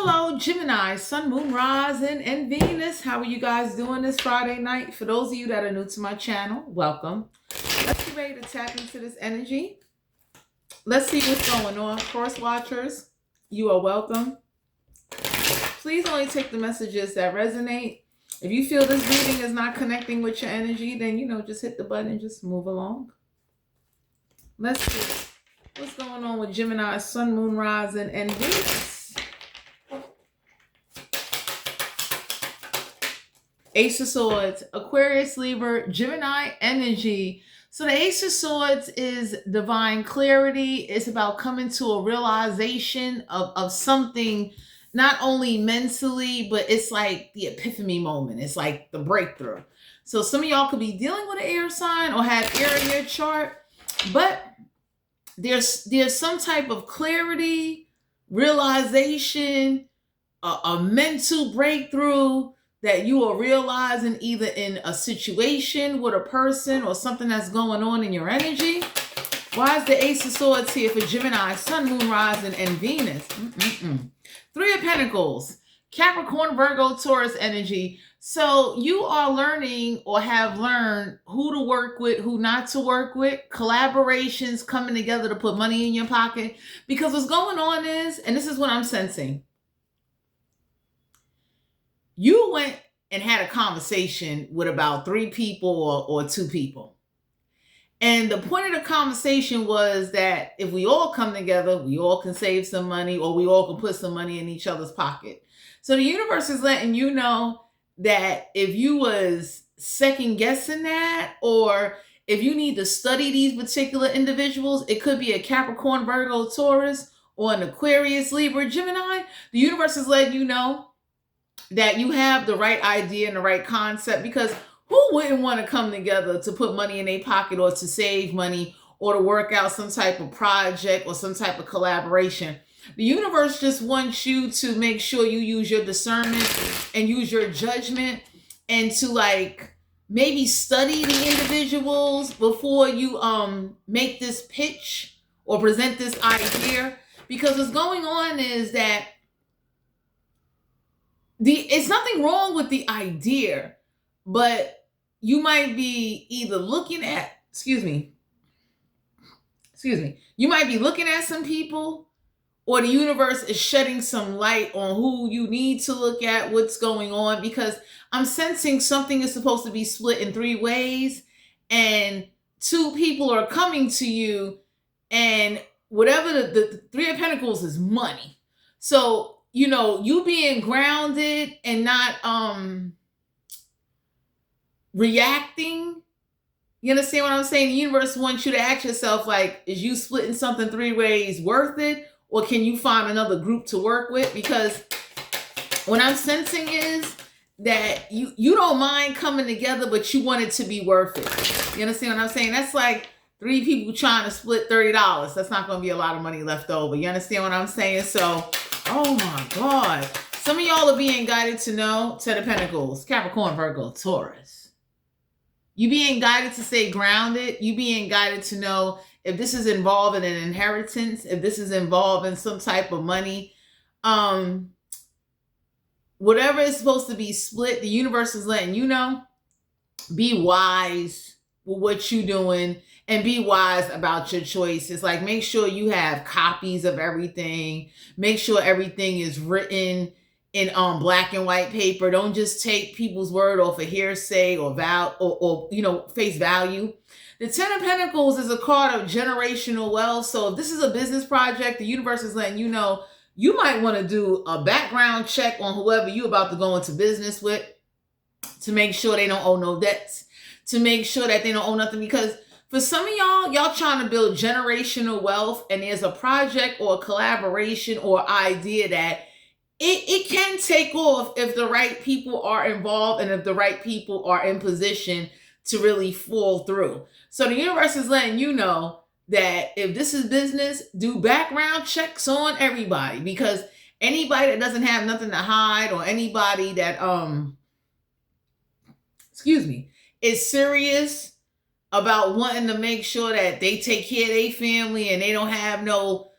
Hello, Gemini, Sun, Moon, Rising, and Venus. How are you guys doing this Friday night? For those of you that are new to my channel, welcome. Let's get ready to tap into this energy. Let's see what's going on. Cross watchers, you are welcome. Please only take the messages that resonate. If you feel this reading is not connecting with your energy, then, just hit the button and just move along. Let's see what's going on with Gemini, Sun, Moon, Rising, and Venus. Ace of Swords, Aquarius, Libra, Gemini energy. So the Ace of Swords is divine clarity. It's about coming to a realization of something, not only mentally, but it's like the epiphany moment. It's like the breakthrough. So some of y'all could be dealing with an air sign or have air in your chart, but there's some type of clarity, realization, a mental breakthrough that you are realizing either in a situation with a person or something that's going on in your energy. Why is the Ace of Swords here for Gemini, Sun, Moon, Rising, and Venus? Three of Pentacles, Capricorn, Virgo, Taurus energy. So you are learning or have learned who to work with, who not to work with, collaborations coming together to put money in your pocket. Because what's going on is, and this is what I'm sensing, you went and had a conversation with about 3 people or 2 people. And the point of the conversation was that if we all come together, we all can save some money or we all can put some money in each other's pocket. So the universe is letting you know that if you was second guessing that, or if you need to study these particular individuals, it could be a Capricorn, Virgo, Taurus, or an Aquarius, Libra, Gemini. The universe is letting you know that you have the right idea and the right concept, because who wouldn't want to come together to put money in their pocket or to save money or to work out some type of project or some type of collaboration? The universe just wants you to make sure you use your discernment and use your judgment and to maybe study the individuals before you make this pitch or present this idea. Because what's going on is that it's nothing wrong with the idea, but you might be either looking at, you might be looking at some people, or the universe is shedding some light on who you need to look at, what's going on, because I'm sensing something is supposed to be split in 3 ways, and 2 people are coming to you, and whatever the 3 of Pentacles is money. So you being grounded and not reacting. You understand what I'm saying? The universe wants you to ask yourself, is you splitting something 3 ways worth it? Or can you find another group to work with? Because what I'm sensing is that you don't mind coming together, but you want it to be worth it. You understand what I'm saying? That's like 3 people trying to split $30. That's not going to be a lot of money left over. You understand what I'm saying? So, oh my God. Some of y'all are being guided to know, 10 of Pentacles, Capricorn, Virgo, Taurus. You being guided to stay grounded. You being guided to know if this is involved in an inheritance, if this is involved in some type of money, whatever is supposed to be split, the universe is letting you know. Be wise with what you're doing and be wise about your choices. Make sure you have copies of everything. Make sure everything is written in black and white paper. Don't just take people's word off of hearsay or face value. The 10 of Pentacles is a card of generational wealth. So if this is a business project, the universe is letting you know you might want to do a background check on whoever you're about to go into business with to make sure they don't owe no debts, to make sure that they don't owe nothing. Because for some of y'all trying to build generational wealth, and there's a project or a collaboration or idea that it can take off if the right people are involved and if the right people are in position to really fall through. So the universe is letting you know that if this is business, do background checks on everybody, because anybody that doesn't have nothing to hide, or anybody that is serious about wanting to make sure that they take care of their family and they don't have no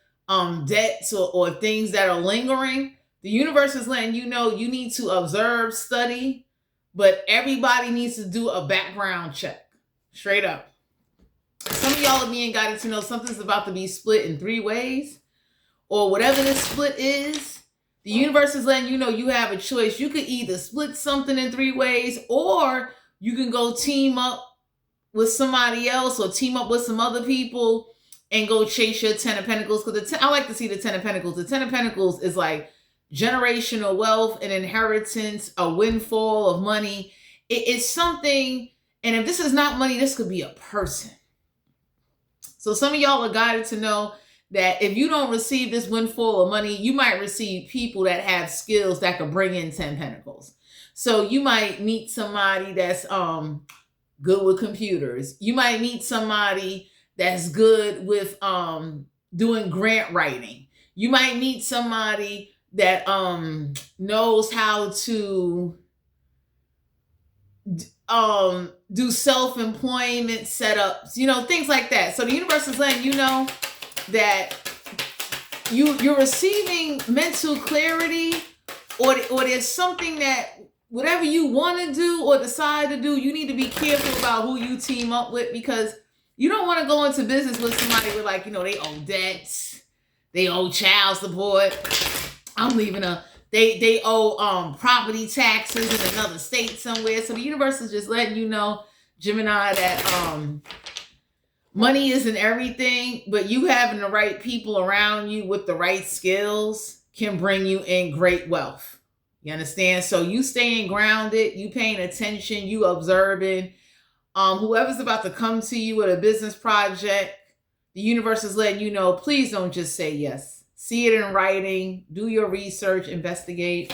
debts or things that are lingering, The universe is letting you know you need to observe, study, but everybody needs to do a background check. Straight up. Some of y'all are being guided to know something's about to be split in 3 ways, or whatever this split is. The universe is letting you know you have a choice. You could either split something in 3 ways, or you can go team up with somebody else or team up with some other people and go chase your 10 of Pentacles. Because I like to see the 10 of Pentacles. The 10 of Pentacles is like generational wealth, an inheritance, a windfall of money. It is something, and if this is not money, this could be a person. So some of y'all are guided to know that if you don't receive this windfall of money, you might receive people that have skills that could bring in 10 Pentacles. So you might meet somebody that's good with computers. You might meet somebody that's good with doing grant writing. You might meet somebody that knows how to do self-employment setups, things like that. So the universe is letting you know that you're receiving mental clarity, or there's something that whatever you want to do or decide to do, you need to be careful about who you team up with, because you don't want to go into business with somebody with they owe debts, they owe child support. I'm leaving they owe property taxes in another state somewhere. So the universe is just letting you know, Gemini, that money isn't everything, but you having the right people around you with the right skills can bring you in great wealth. You understand? So you staying grounded, you paying attention, you observing. Whoever's about to come to you with a business project, the universe is letting you know, please don't just say yes. See it in writing, do your research, investigate.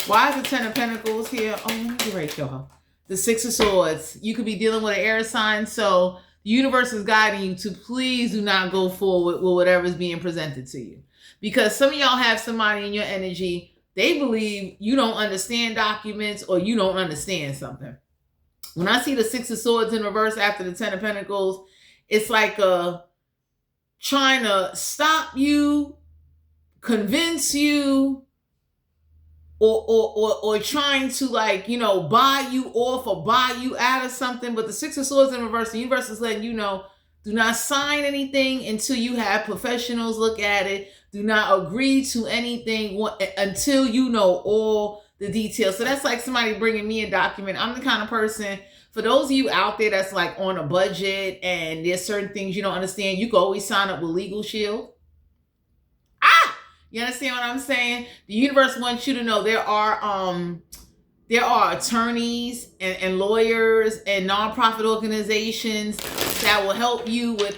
Why is the 10 of Pentacles here? Oh, let me get right, y'all. The 6 of Swords. You could be dealing with an air sign, so the universe is guiding you to please do not go forward with whatever is being presented to you. Because some of y'all have somebody in your energy, they believe you don't understand documents or you don't understand something. When I see the 6 of Swords in reverse after the 10 of Pentacles, it's like trying to stop you, convince you, or trying to buy you off or buy you out of something. But the 6 of Swords in reverse, the universe is letting you know, do not sign anything until you have professionals look at it. Do not agree to anything until you know all the details. So that's like somebody bringing me a document. I'm the kind of person, for those of you out there that's like on a budget and there's certain things you don't understand, you can always sign up with Legal Shield. You understand what I'm saying? The universe wants you to know there are attorneys and lawyers and nonprofit organizations that will help you with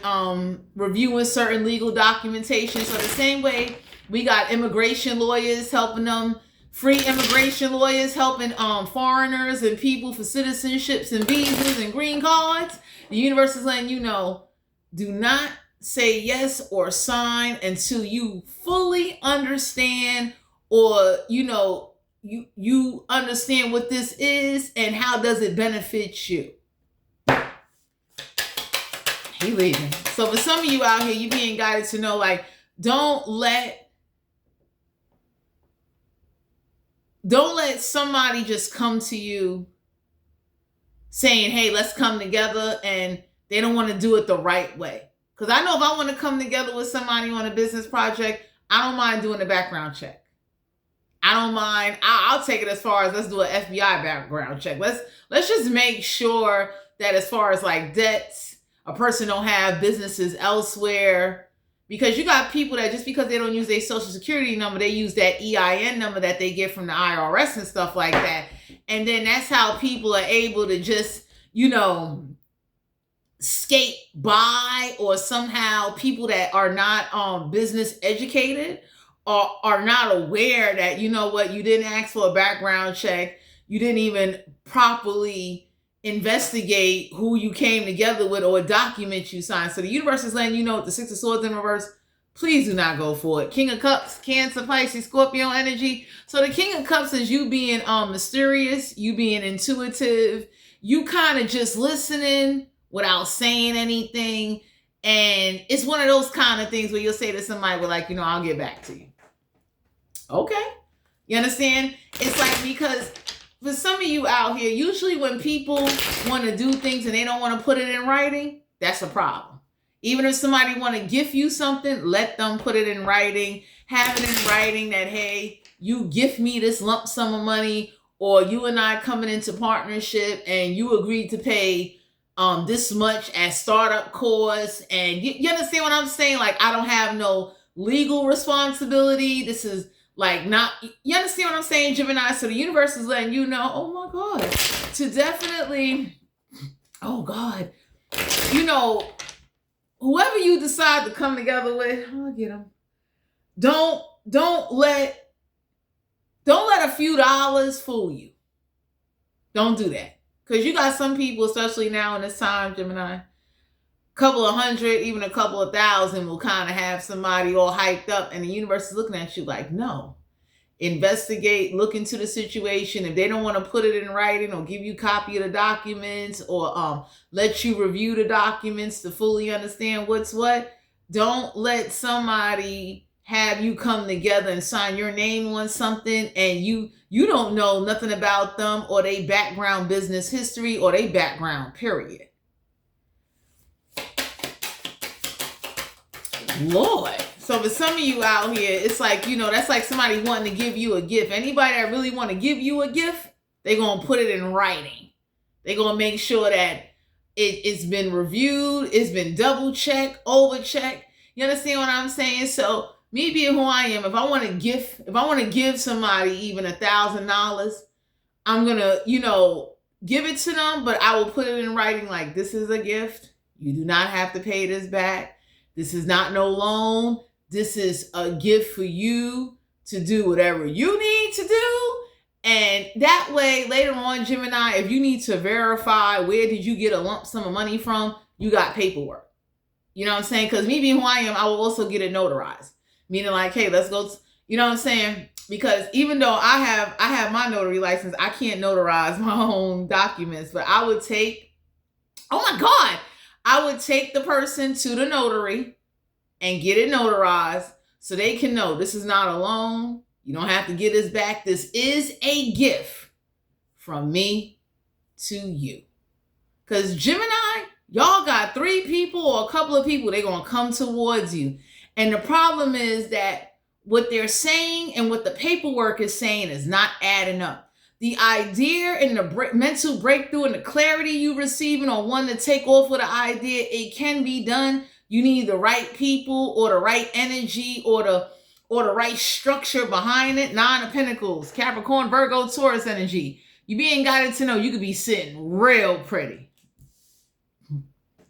reviewing certain legal documentation. So the same way we got immigration lawyers helping them, free immigration lawyers helping foreigners and people for citizenships and visas and green cards, the universe is letting you know, do not say yes or sign until you fully understand, or you understand what this is and how does it benefit you. He leaving. So for some of you out here, you being guided to know, don't let somebody just come to you saying, hey, let's come together, and they don't want to do it the right way. Because I know if I want to come together with somebody on a business project, I don't mind doing a background check. I don't mind. I'll take it as far as, let's do an FBI background check. Let's just make sure that as far as debts, a person don't have businesses elsewhere. Because you got people that just because they don't use their social security number, they use that EIN number that they get from the IRS and stuff like that. And then that's how people are able to just, skate by, or somehow people that are not business educated or are not aware that, you didn't ask for a background check. You didn't even properly investigate who you came together with or a document you signed. So the universe is letting you know, with the 6 of Swords in reverse, please do not go for it. King of Cups, Cancer, Pisces, Scorpio energy. So the King of Cups is you being mysterious, you being intuitive, you kind of just listening without saying anything. And it's one of those kind of things where you'll say to somebody, I'll get back to you. Okay. You understand? It's like, because for some of you out here, usually when people want to do things and they don't want to put it in writing, that's a problem. Even if somebody want to gift you something, let them put it in writing. Have it in writing that, hey, you gift me this lump sum of money, or you and I coming into partnership and you agreed to pay this much as startup costs. And you understand what I'm saying? Like, I don't have no legal responsibility. This is like not, you understand what I'm saying, Gemini? So the universe is letting you know, oh my God, to definitely, oh God, you know, whoever you decide to come together with, I'll get them. Don't let a few dollars fool you. Don't do that. Because you got some people, especially now in this time, Gemini, couple of hundred, even a couple of thousand will kind of have somebody all hyped up, and the universe is looking at you like, no. Investigate, look into the situation. If they don't want to put it in writing or give you a copy of the documents, or let you review the documents to fully understand what's what, don't let somebody have you come together and sign your name on something and you don't know nothing about them or they background business history or they background period. Lord. So for some of you out here, it's like, you know, that's like somebody wanting to give you a gift. Anybody that really want to give you a gift, they're going to put it in writing. They're going to make sure that it's been reviewed, it's been double checked, over checked. You understand what I'm saying? So me being who I am, if I want to give somebody even $1,000, I'm going to, you know, give it to them, but I will put it in writing like, this is a gift. You do not have to pay this back. This is not no loan. This is a gift for you to do whatever you need to do. And that way, later on, Gemini, if you need to verify where did you get a lump sum of money from, you got paperwork. You know what I'm saying? Because me being who I am, I will also get it notarized. Meaning like, hey, let's go. You know what I'm saying? Because even though I have my notary license, I can't notarize my own documents. But I would take, oh my God, I would take the person to the notary and get it notarized so they can know this is not a loan. You don't have to get this back. This is a gift from me to you. Because Gemini, y'all got 3 people or a couple of people, they're going to come towards you. And the problem is that what they're saying and what the paperwork is saying is not adding up. The idea and the mental breakthrough and the clarity you receiving on wanting to take off with an idea, it can be done. You need the right people or the right energy or the right structure behind it. 9 of Pentacles, Capricorn, Virgo, Taurus energy. You being guided to know you could be sitting real pretty.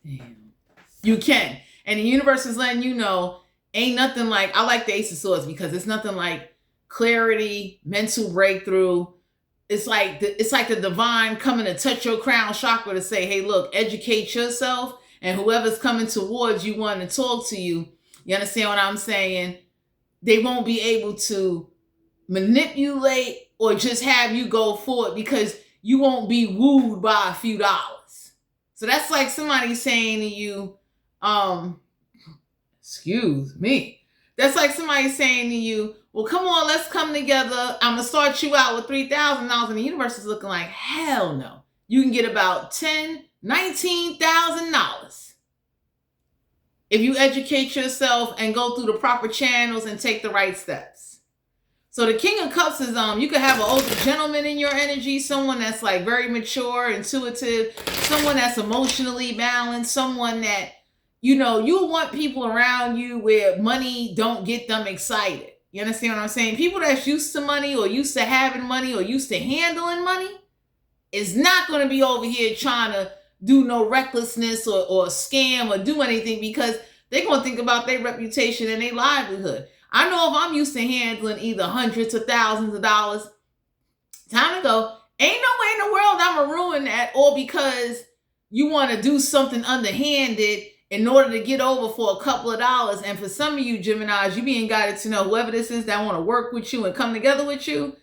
Damn. You can. And the universe is letting you know, ain't nothing like, I like the Ace of Swords because it's nothing like clarity, mental breakthrough. It's like the divine coming to touch your crown chakra to say, hey, look, educate yourself. And whoever's coming towards you wanting to talk to you, you understand what I'm saying? They won't be able to manipulate or just have you go forward because you won't be wooed by a few dollars. So that's like somebody saying to you, excuse me. That's like somebody saying to you, well, come on, let's come together. I'm going to start you out with $3,000. And the universe is looking like, hell no. You can get about $10,000, $19,000 if you educate yourself and go through the proper channels and take the right steps. So the King of Cups is, you could have an older gentleman in your energy, someone that's like very mature, intuitive, someone that's emotionally balanced, someone that, you know, you want people around you where money don't get them excited. You understand what I'm saying? People that's used to money or used to having money or used to handling money is not going to be over here trying to do no recklessness or scam or do anything because they're going to think about their reputation and their livelihood. I know if I'm used to handling either hundreds of thousands of dollars, time to go. Ain't no way in the world I'm going to ruin that all because you want to do something underhanded in order to get over for a couple of dollars. And for some of you Geminis, you being guided to know whoever this is that want to work with you and come together with you,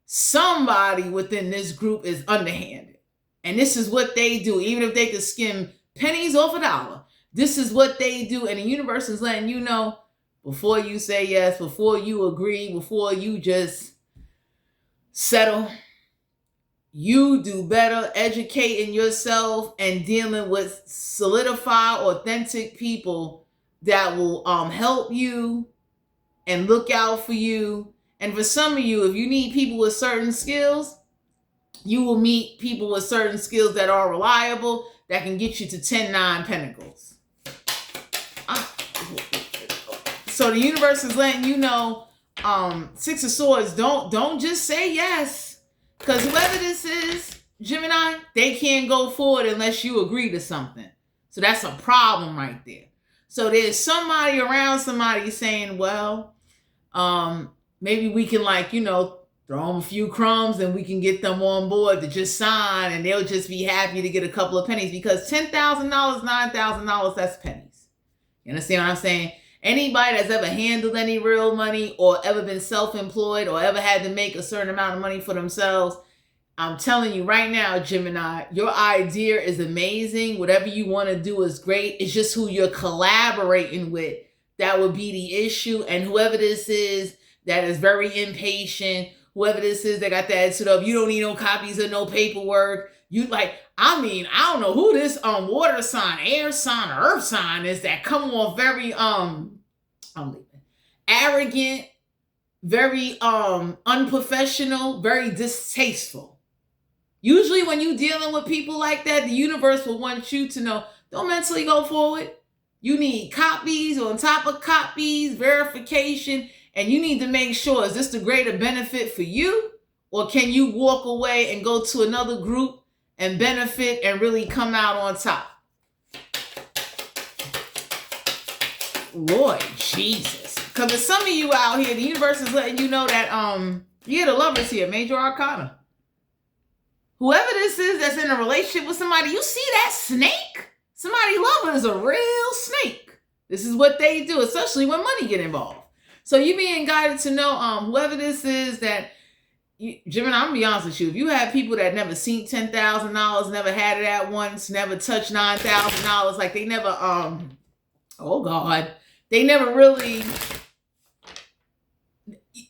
somebody within this group is underhanded. And this is what they do. Even if they could skim pennies off a dollar, this is what they do. And the universe is letting you know, before you say yes, before you agree, before you just settle. You do better educating yourself and dealing with solidified, authentic people that will help you and look out for you. And for some of you, if you need people with certain skills, you will meet people with certain skills that are reliable, that can get you to 10-9 pentacles. So the universe is letting you know, 6 of Swords, don't just say yes. Because whoever this is, Gemini, they can't go forward unless you agree to something. So that's a problem right there. So there's somebody around somebody saying, well, maybe we can throw them a few crumbs and we can get them on board to just sign, and they'll just be happy to get a couple of pennies, because $10,000, $9,000, that's pennies. You understand what I'm saying? Anybody that's ever handled any real money or ever been self-employed or ever had to make a certain amount of money for themselves, I'm telling you right now, Gemini, your idea is amazing. Whatever you want to do is great. It's just who you're collaborating with that would be the issue. And whoever this is that is very impatient, whoever this is that got that attitude of, you don't need no copies or no paperwork. I don't know who this water sign, air sign, or earth sign is that come off very arrogant, very unprofessional, very distasteful. Usually when you're dealing with people like that, the universe will want you to know, don't mentally go forward. You need copies on top of copies, verification, and you need to make sure, is this the greater benefit for you? Or can you walk away and go to another group and benefit and really come out on top? Lord Jesus. Because for some of you out here, the universe is letting you know that you get the Lovers here, Major Arcana. Whoever this is that's in a relationship with somebody, you see that snake? Somebody lover is a real snake. This is what they do, especially when money get involved. So you being guided to know whoever this is that, Gemini, I'm gonna be honest with you. If you have people that never seen $10,000, never had it at once, never touched $9,000, like they never, oh God, they never really,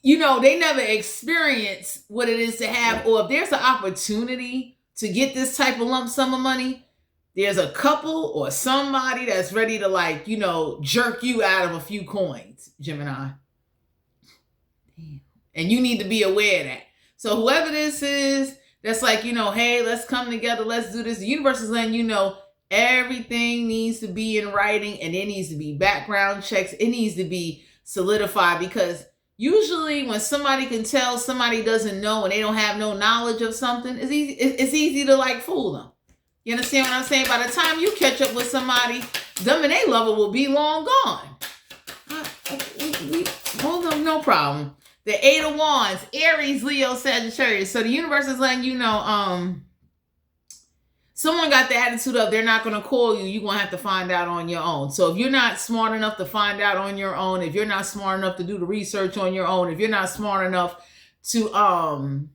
they never experience what it is to have, or if there's an opportunity to get this type of lump sum of money, there's a couple or somebody that's ready to jerk you out of a few coins, Gemini. And you need to be aware of that. So whoever this is, that's hey, let's come together, let's do this. The universe is letting you know everything needs to be in writing, and there needs to be background checks. It needs to be solidified, because usually when somebody can tell somebody doesn't know and they don't have no knowledge of something, it's easy to fool them. You understand what I'm saying? By the time you catch up with somebody, them and they lover will be long gone. Hold on, no problem. The 8 of Wands, Aries, Leo, Sagittarius. So the universe is letting you know, someone got the attitude of they're not going to call you. You're going to have to find out on your own. So if you're not smart enough to find out on your own, if you're not smart enough to do the research on your own, if you're not smart enough to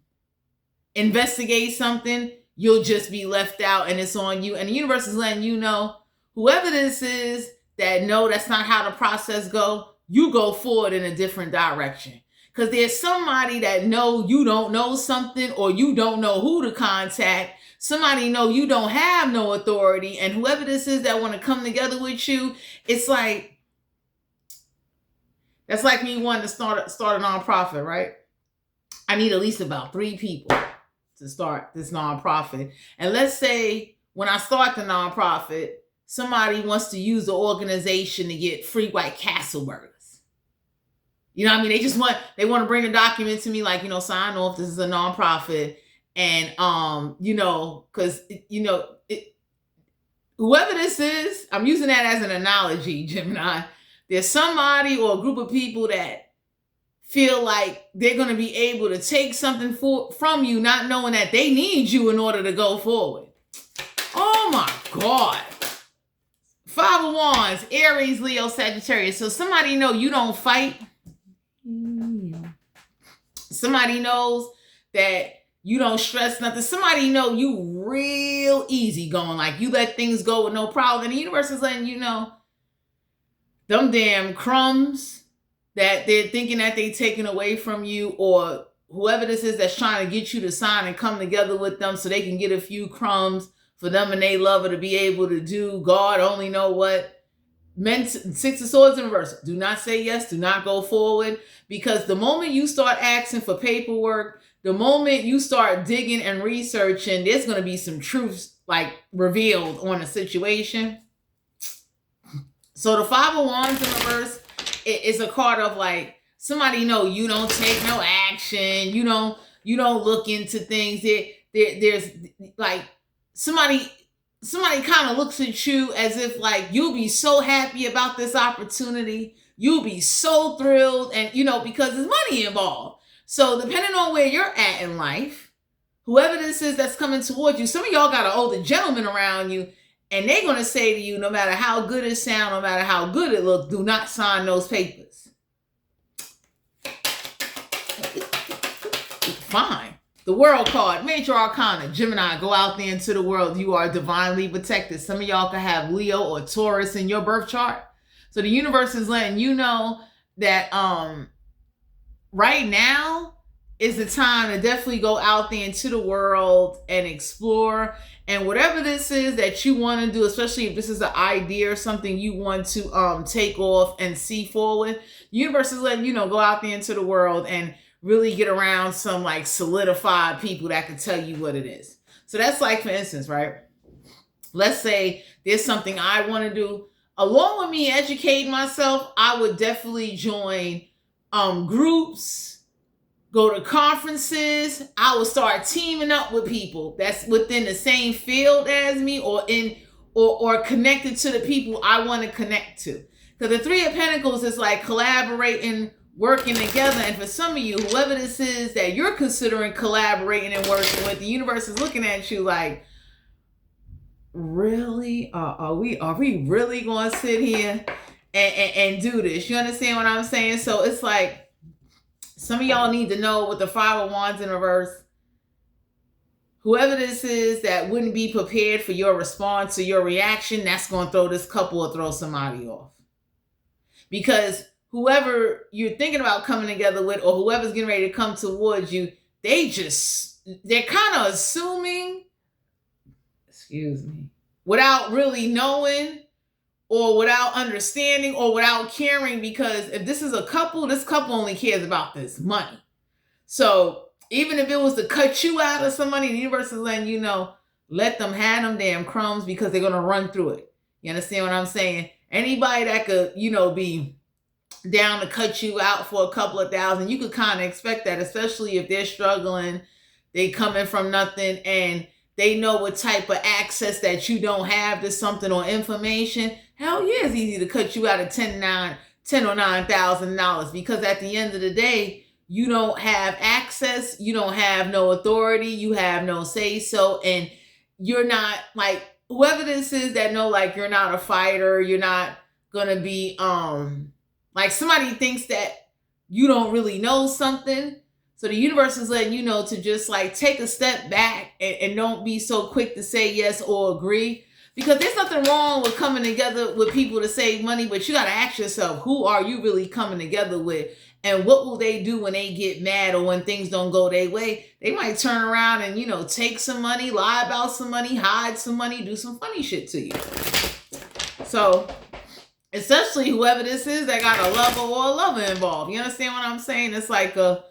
investigate something, you'll just be left out and it's on you. And the universe is letting you know, whoever this is that know that's not how the process go, you go forward in a different direction. Because there's somebody that know you don't know something, or you don't know who to contact. Somebody know you don't have no authority. And whoever this is that want to come together with you, it's that's like me wanting to start a nonprofit, right? I need at least about 3 people to start this nonprofit. And let's say when I start the nonprofit, somebody wants to use the organization to get free White Castle burgers. You know what I mean? They want to bring a document to me sign off, this is a nonprofit. And, because, whoever this is, I'm using that as an analogy, Gemini. There's somebody or a group of people that feel like they're going to be able to take something from you, not knowing that they need you in order to go forward. Oh my God. 5 of Wands, Aries, Leo, Sagittarius. So somebody know you don't fight. Somebody knows that you don't stress nothing. Somebody know you real easy going. You let things go with no problem. And the universe is letting you know, them damn crumbs, that they're thinking that they're taking away from you, or whoever this is that's trying to get you to sign and come together with them so they can get a few crumbs for them and they lover to be able to do God only know what. Men, Six of Swords in reverse. Do not say yes. Do not go forward, because the moment you start asking for paperwork, the moment you start digging and researching, there's going to be some truths like revealed on a situation. So the Five of Wands in reverse is a card of like somebody know you don't take no action. You don't look into things. There's like somebody kind of looks at you as if like you'll be so happy about this opportunity. You'll be so thrilled, and because there's money involved. So depending on where you're at in life, whoever this is that's coming towards you, some of y'all got an older gentleman around you, and they're going to say to you, no matter how good it sounds, no matter how good it looks, do not sign those papers. Fine. The World card, Major Arcana, Gemini, go out there into the world. You are divinely protected. Some of y'all could have Leo or Taurus in your birth chart. So the universe is letting you know that right now is the time to definitely go out there into the world and explore. And whatever this is that you want to do, especially if this is an idea or something you want to take off and see forward, the universe is letting you know, go out there into the world and really get around some like solidified people that can tell you what it is. So that's like, for instance, right? Let's say there's something I want to do. Along with me educating myself, I would definitely join groups, go to conferences. I would start teaming up with people that's within the same field as me, or connected to the people I want to connect to. Because the Three of Pentacles is like collaborating, working together. And for some of you, whoever this is that you're considering collaborating and working with, the universe is looking at you like, really? Are we really going to sit here and do this? You understand what I'm saying? So it's like, some of y'all need to know with the Five of Wands in reverse, whoever this is that wouldn't be prepared for your response or your reaction, that's going to throw this couple or throw somebody off. Because whoever you're thinking about coming together with, or whoever's getting ready to come towards you, they're kind of assuming, without really knowing, or without understanding, or without caring. Because if this is a couple, this couple only cares about this money. So even if it was to cut you out of some money, the universe is letting you know, let them have them damn crumbs, because they're going to run through it. You understand what I'm saying? Anybody that could, be down to cut you out for a couple of thousand, you could kind of expect that, especially if they're struggling, they coming from nothing, and they know what type of access that you don't have to something or information. Hell yeah, it's easy to cut you out of $10 or $9,000, because at the end of the day, you don't have access, you don't have no authority, you have no say so, and you're not like, whoever this is that know like you're not a fighter, you're not gonna be like, somebody thinks that you don't really know something. So the universe is letting you know to just like take a step back and don't be so quick to say yes or agree. Because there's nothing wrong with coming together with people to save money, but you got to ask yourself, who are you really coming together with? And what will they do when they get mad, or when things don't go their way? They might turn around and, take some money, lie about some money, hide some money, do some funny shit to you. So especially whoever this is that got a lover or a lover involved. You understand what I'm saying? It's like y'all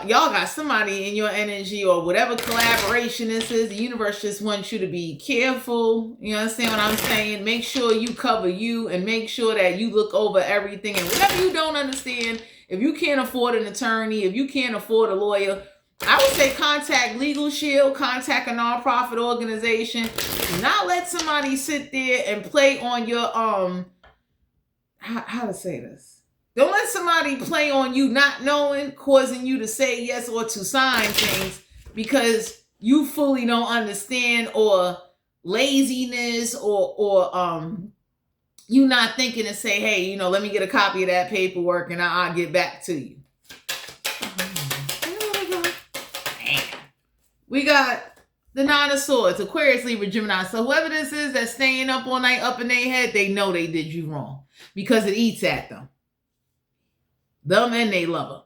got somebody in your energy, or whatever collaboration this is. The universe just wants you to be careful. You understand what I'm saying? Make sure you cover you, and make sure that you look over everything. And whatever you don't understand, if you can't afford an attorney, if you can't afford a lawyer, I would say contact Legal Shield, contact a nonprofit organization. Do not let somebody sit there and play on your how to say this. Don't let somebody play on you not knowing, causing you to say yes or to sign things because you fully don't understand, or laziness, or you not thinking to say, hey, let me get a copy of that paperwork and I'll get back to you. We got the Nine of Swords, Aquarius, Libra, Gemini. So whoever this is that's staying up all night up in their head, they know they did you wrong because it eats at them. Them and they lover.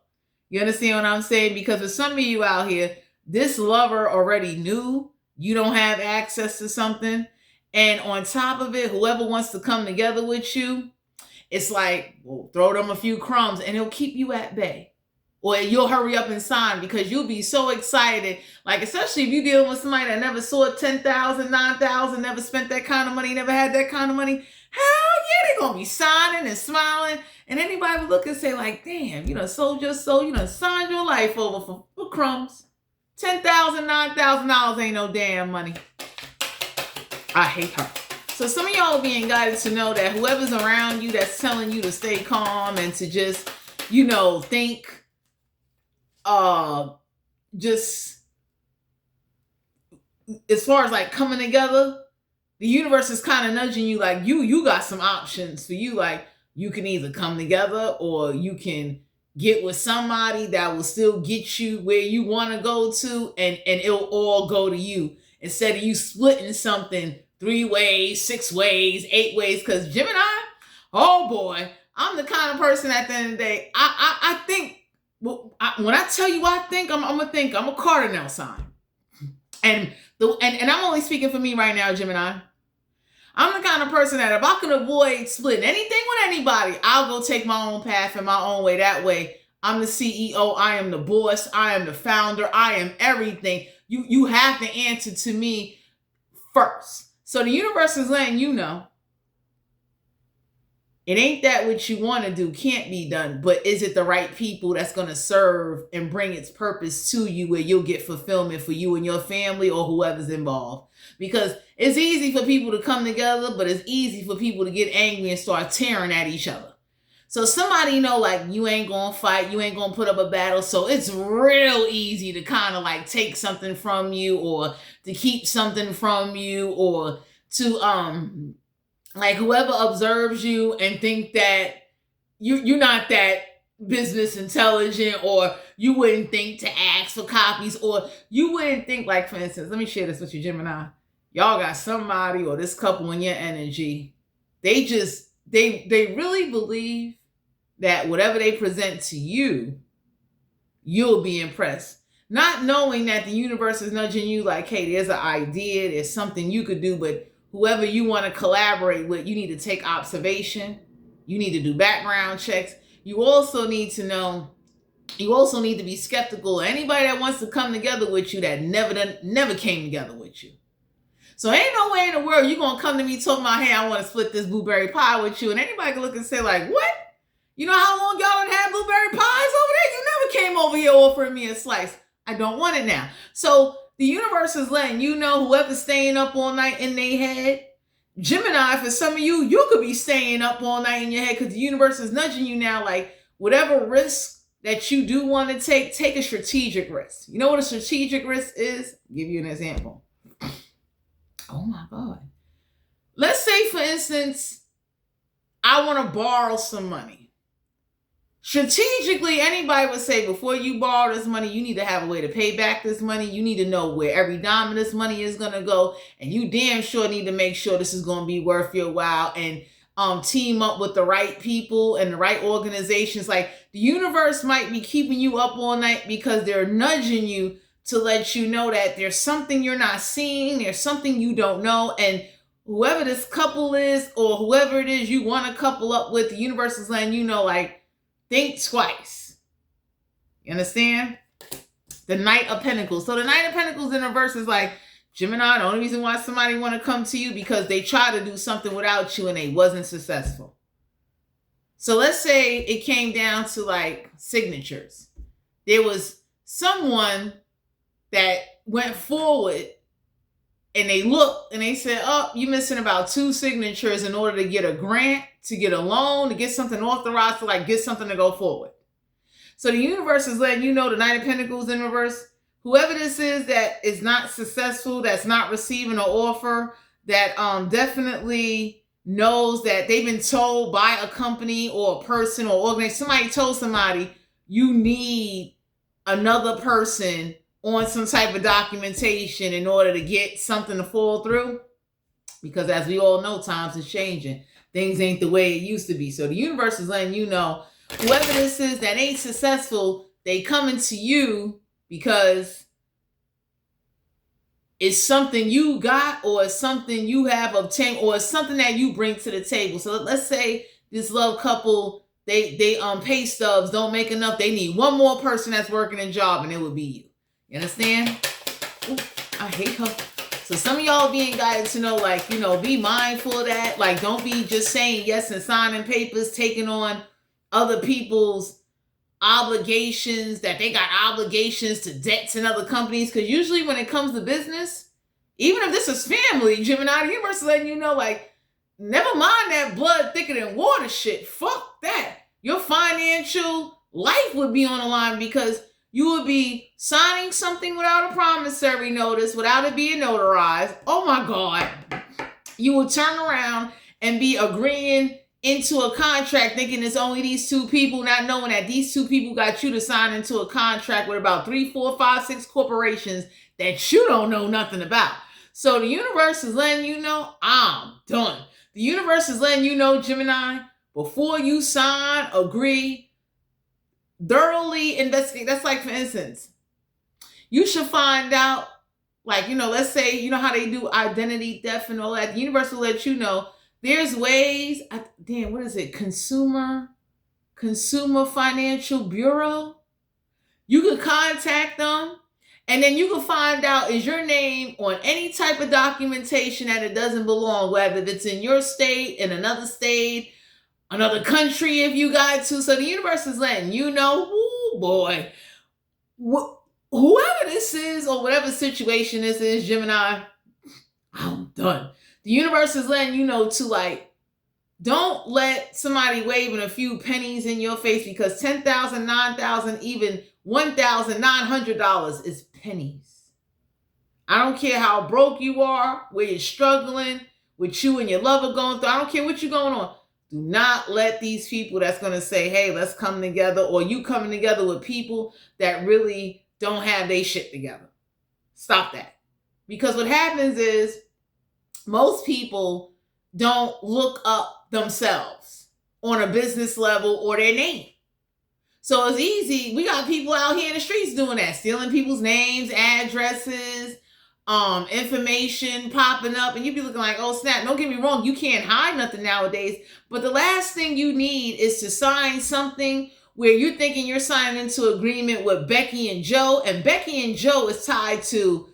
You understand what I'm saying? Because for some of you out here, this lover already knew you don't have access to something. And on top of it, whoever wants to come together with you, it's like, well, throw them a few crumbs and it'll keep you at bay. Or you'll hurry up and sign because you'll be so excited. Like, especially if you're dealing with somebody that never saw 10,000, 9,000, never spent that kind of money, never had that kind of money. Hell yeah, they're going to be signing and smiling. And anybody would look and say like, damn, you know, sold your soul, you know, signed your life over for crumbs. $10,000, $9,000 ain't no damn money. I hate her. So some of y'all are being guided to know that whoever's around you that's telling you to stay calm and to just, you know, think, just as far as like coming together, the universe is kind of nudging you like you got some options for you. Like you can either come together or you can get with somebody that will still get you where you want to go to, and it'll all go to you instead of you splitting something 3 ways, 6 ways, 8 ways. Because Gemini, oh boy, I'm the kind of person at the end of the day, I think, well, when I tell you I think, I'm a cardinal sign. And I'm only speaking for me right now, Gemini. I'm the kind of person that if I can avoid splitting anything with anybody, I'll go take my own path and my own way. That way, I'm the CEO, I am the boss, I am the founder, I am everything. You have to answer to me first. So the universe is letting you know it ain't that what you want to do can't be done, but is it the right people that's going to serve and bring its purpose to you where you'll get fulfillment for you and your family or whoever's involved? Because it's easy for people to come together, but it's easy for people to get angry and start tearing at each other. So somebody know like you ain't going to fight, you ain't going to put up a battle. So it's real easy to kind of like take something from you or to keep something from you or to, like whoever observes you and think that you're not that business intelligent, or you wouldn't think to ask for copies, or you wouldn't think, like for instance, let me share this with you, Gemini. Y'all got somebody or this couple in your energy. They really believe that whatever they present to you, you'll be impressed. Not knowing that the universe is nudging you like, hey, there's an idea, there's something you could do, but whoever you want to collaborate with, you need to take observation. You need to do background checks. You also need to know, you also need to be skeptical of anybody that wants to come together with you that never came together with you. So ain't no way in the world you're going to come to me talking about, hey, I want to split this blueberry pie with you. And anybody can look and say like, what? You know how long y'all done had blueberry pies over there? You never came over here offering me a slice. I don't want it now. So the universe is letting you know whoever's staying up all night in their head. Gemini, for some of you, you could be staying up all night in your head because the universe is nudging you now. Like whatever risk that you do want to take a strategic risk. You know what a strategic risk is? I'll give you an example. Oh my God. Let's say, for instance, I want to borrow some money. Strategically, anybody would say before you borrow this money, you need to have a way to pay back this money. You need to know where every dime of this money is going to go. And you damn sure need to make sure this is going to be worth your while and team up with the right people and the right organizations. Like the universe might be keeping you up all night because they're nudging you to let you know that there's something you're not seeing. There's something you don't know. And whoever this couple is or whoever it is you want to couple up with, the universe is letting you know, like, think twice. You understand? The Knight of Pentacles. So the Knight of Pentacles in reverse is like, Gemini, the only reason why somebody want to come to you because they tried to do something without you and they wasn't successful. So let's say it came down to like signatures. There was someone that went forward and they looked and they said, oh, you're missing about 2 signatures in order to get a grant, to get a loan, to get something authorized, to like get something to go forward. So the universe is letting you know the Knight of Pentacles in reverse. Whoever this is that is not successful, that's not receiving an offer, that definitely knows that they've been told by a company or a person or organization, somebody told somebody, you need another person on some type of documentation in order to get something to fall through. Because as we all know, times is changing. Things ain't the way it used to be. So the universe is letting you know, whoever this is that ain't successful, they coming to you because it's something you got, or it's something you have obtained, or it's something that you bring to the table. So let's say this love couple, they pay stubs don't make enough. They need one more person that's working a job, and it would be you. You understand? Ooh, I hate her. So some of y'all being guided to know, like, you know, be mindful of that. Like, don't be just saying yes and signing papers, taking on other people's obligations, that they got obligations to debts in other companies. Because usually when it comes to business, even if this is family, Gemini, the universe is letting you know, like, never mind that blood thicker than water shit. Fuck that. Your financial life would be on the line, because you would be signing something without a promissory notice, without it being notarized. Oh my God. You would turn around and be agreeing into a contract thinking it's only these two people, not knowing that these two people got you to sign into a contract with about 3, 4, 5, 6 corporations that you don't know nothing about. So the universe is letting you know, I'm done. The universe is letting you know, Gemini, before you sign, agree, thoroughly investigate. That's like, for instance, you should find out, like, you know, let's say, you know how they do identity theft and all that. The universe will let you know there's ways. What is it? Consumer Financial Bureau. You could contact them, and then you can find out, is your name on any type of documentation that it doesn't belong, whether it's in your state, in another state, another country if you got to. So the universe is letting you know, oh boy, whoever this is or whatever situation this is, Gemini, I'm done. The universe is letting you know to, like, don't let somebody waving a few pennies in your face, because $10,000, $9,000, even $1,900 is pennies. I don't care how broke you are, where you're struggling, with you and your lover going through. I don't care what you're going on. Do not let these people that's going to say, hey, let's come together, or you coming together with people that really don't have their shit together. Stop that. Because what happens is, most people don't look up themselves on a business level or their name. So it's easy. We got people out here in the streets doing that, stealing people's names, addresses, information popping up, and you be looking like, oh snap. Don't get me wrong, you can't hide nothing nowadays, but the last thing you need is to sign something where you're thinking you're signing into agreement with Becky and Joe, and Becky and Joe is tied to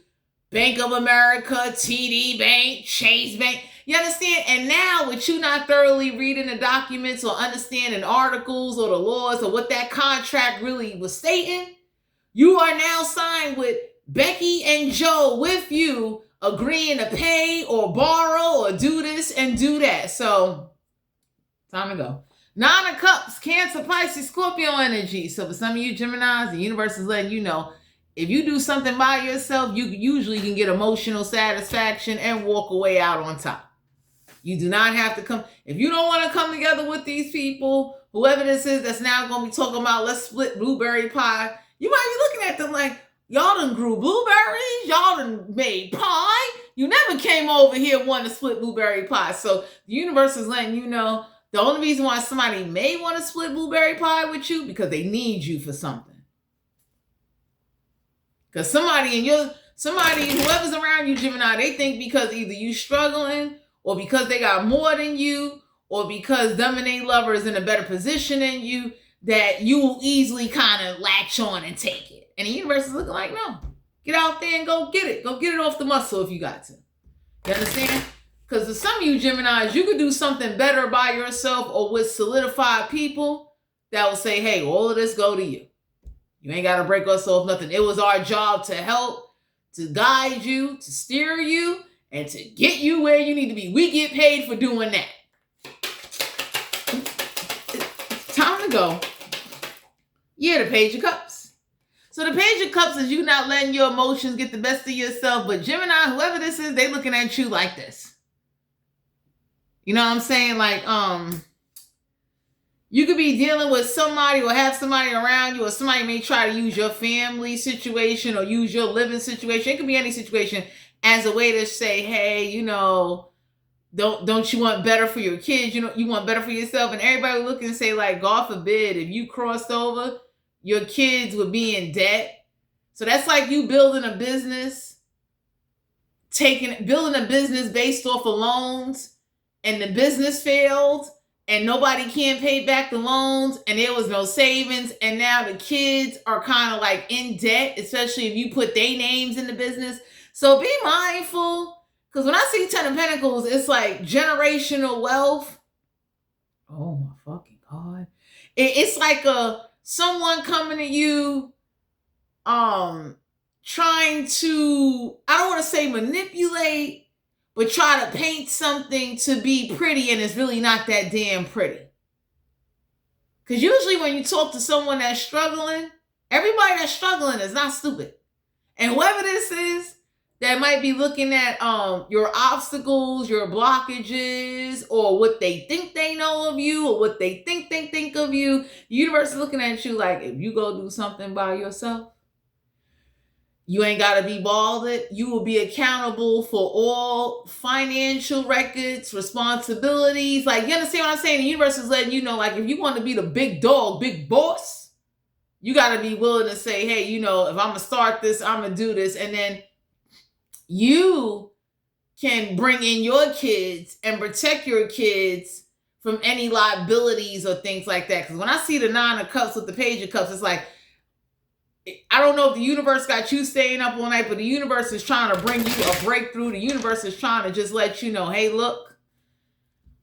Bank of America, TD Bank, Chase Bank. You understand? And now, with you not thoroughly reading the documents or understanding articles or the laws or what that contract really was stating, you are now signed with Becky and Joe with you, agreeing to pay or borrow or do this and do that. So, time to go. 9 of Cups, Cancer, Pisces, Scorpio energy. So for some of you Geminis, the universe is letting you know, if you do something by yourself, you usually can get emotional satisfaction and walk away out on top. You do not have to come. If you don't want to come together with these people, whoever this is that's now going to be talking about, let's split blueberry pie, you might be looking at them like, y'all done grew blueberries, y'all done made pie. You never came over here wanting to split blueberry pie. So the universe is letting you know, the only reason why somebody may want to split blueberry pie with you, because they need you for something. Because whoever's around you, Gemini, they think because either you struggling, or because they got more than you, or because them and they lover is in a better position than you, that you will easily kind of latch on and take it. And the universe is looking like, no, get out there and go get it. Go get it off the muscle if you got to. You understand? Because for some of you Geminis, you could do something better by yourself or with solidified people that will say, hey, all of this go to you. You ain't got to break us off nothing. It was our job to help, to guide you, to steer you, and to get you where you need to be. We get paid for doing that. It's time to go. Yeah, the Page of Cups. So the Page of Cups is you not letting your emotions get the best of yourself. But Gemini, whoever this is, they looking at you like this. You know what I'm saying? Like, You could be dealing with somebody or have somebody around you, or somebody may try to use your family situation or use your living situation. It could be any situation as a way to say, hey, don't you want better for your kids? You want better for yourself. And everybody would look and say, like, God forbid, if you crossed over, your kids would be in debt. So that's like you building a business, building a business based off of loans, and the business failed, and nobody can pay back the loans, and there was no savings, and now the kids are kind of like in debt, especially if you put their names in the business. So be mindful, because when I see Ten of Pentacles, it's like generational wealth. Oh my fucking God. It's like someone coming to you, trying to, I don't want to say manipulate, but try to paint something to be pretty, and it's really not that damn pretty. Because usually when you talk to someone that's struggling, everybody that's struggling is not stupid. And whoever this is that might be looking at your obstacles, your blockages, or what they think they know of you, or what they think of you, the universe is looking at you like, if you go do something by yourself, you ain't got to be balded. You will be accountable for all financial records, responsibilities. Like, you understand what I'm saying? The universe is letting you know, like, if you want to be the big dog, big boss, you got to be willing to say, hey, if I'm going to start this, I'm going to do this. And then you can bring in your kids and protect your kids from any liabilities or things like that. Because when I see the Nine of Cups with the Page of Cups, it's like, I don't know if the universe got you staying up all night, but the universe is trying to bring you a breakthrough. The universe is trying to just let you know, hey, look,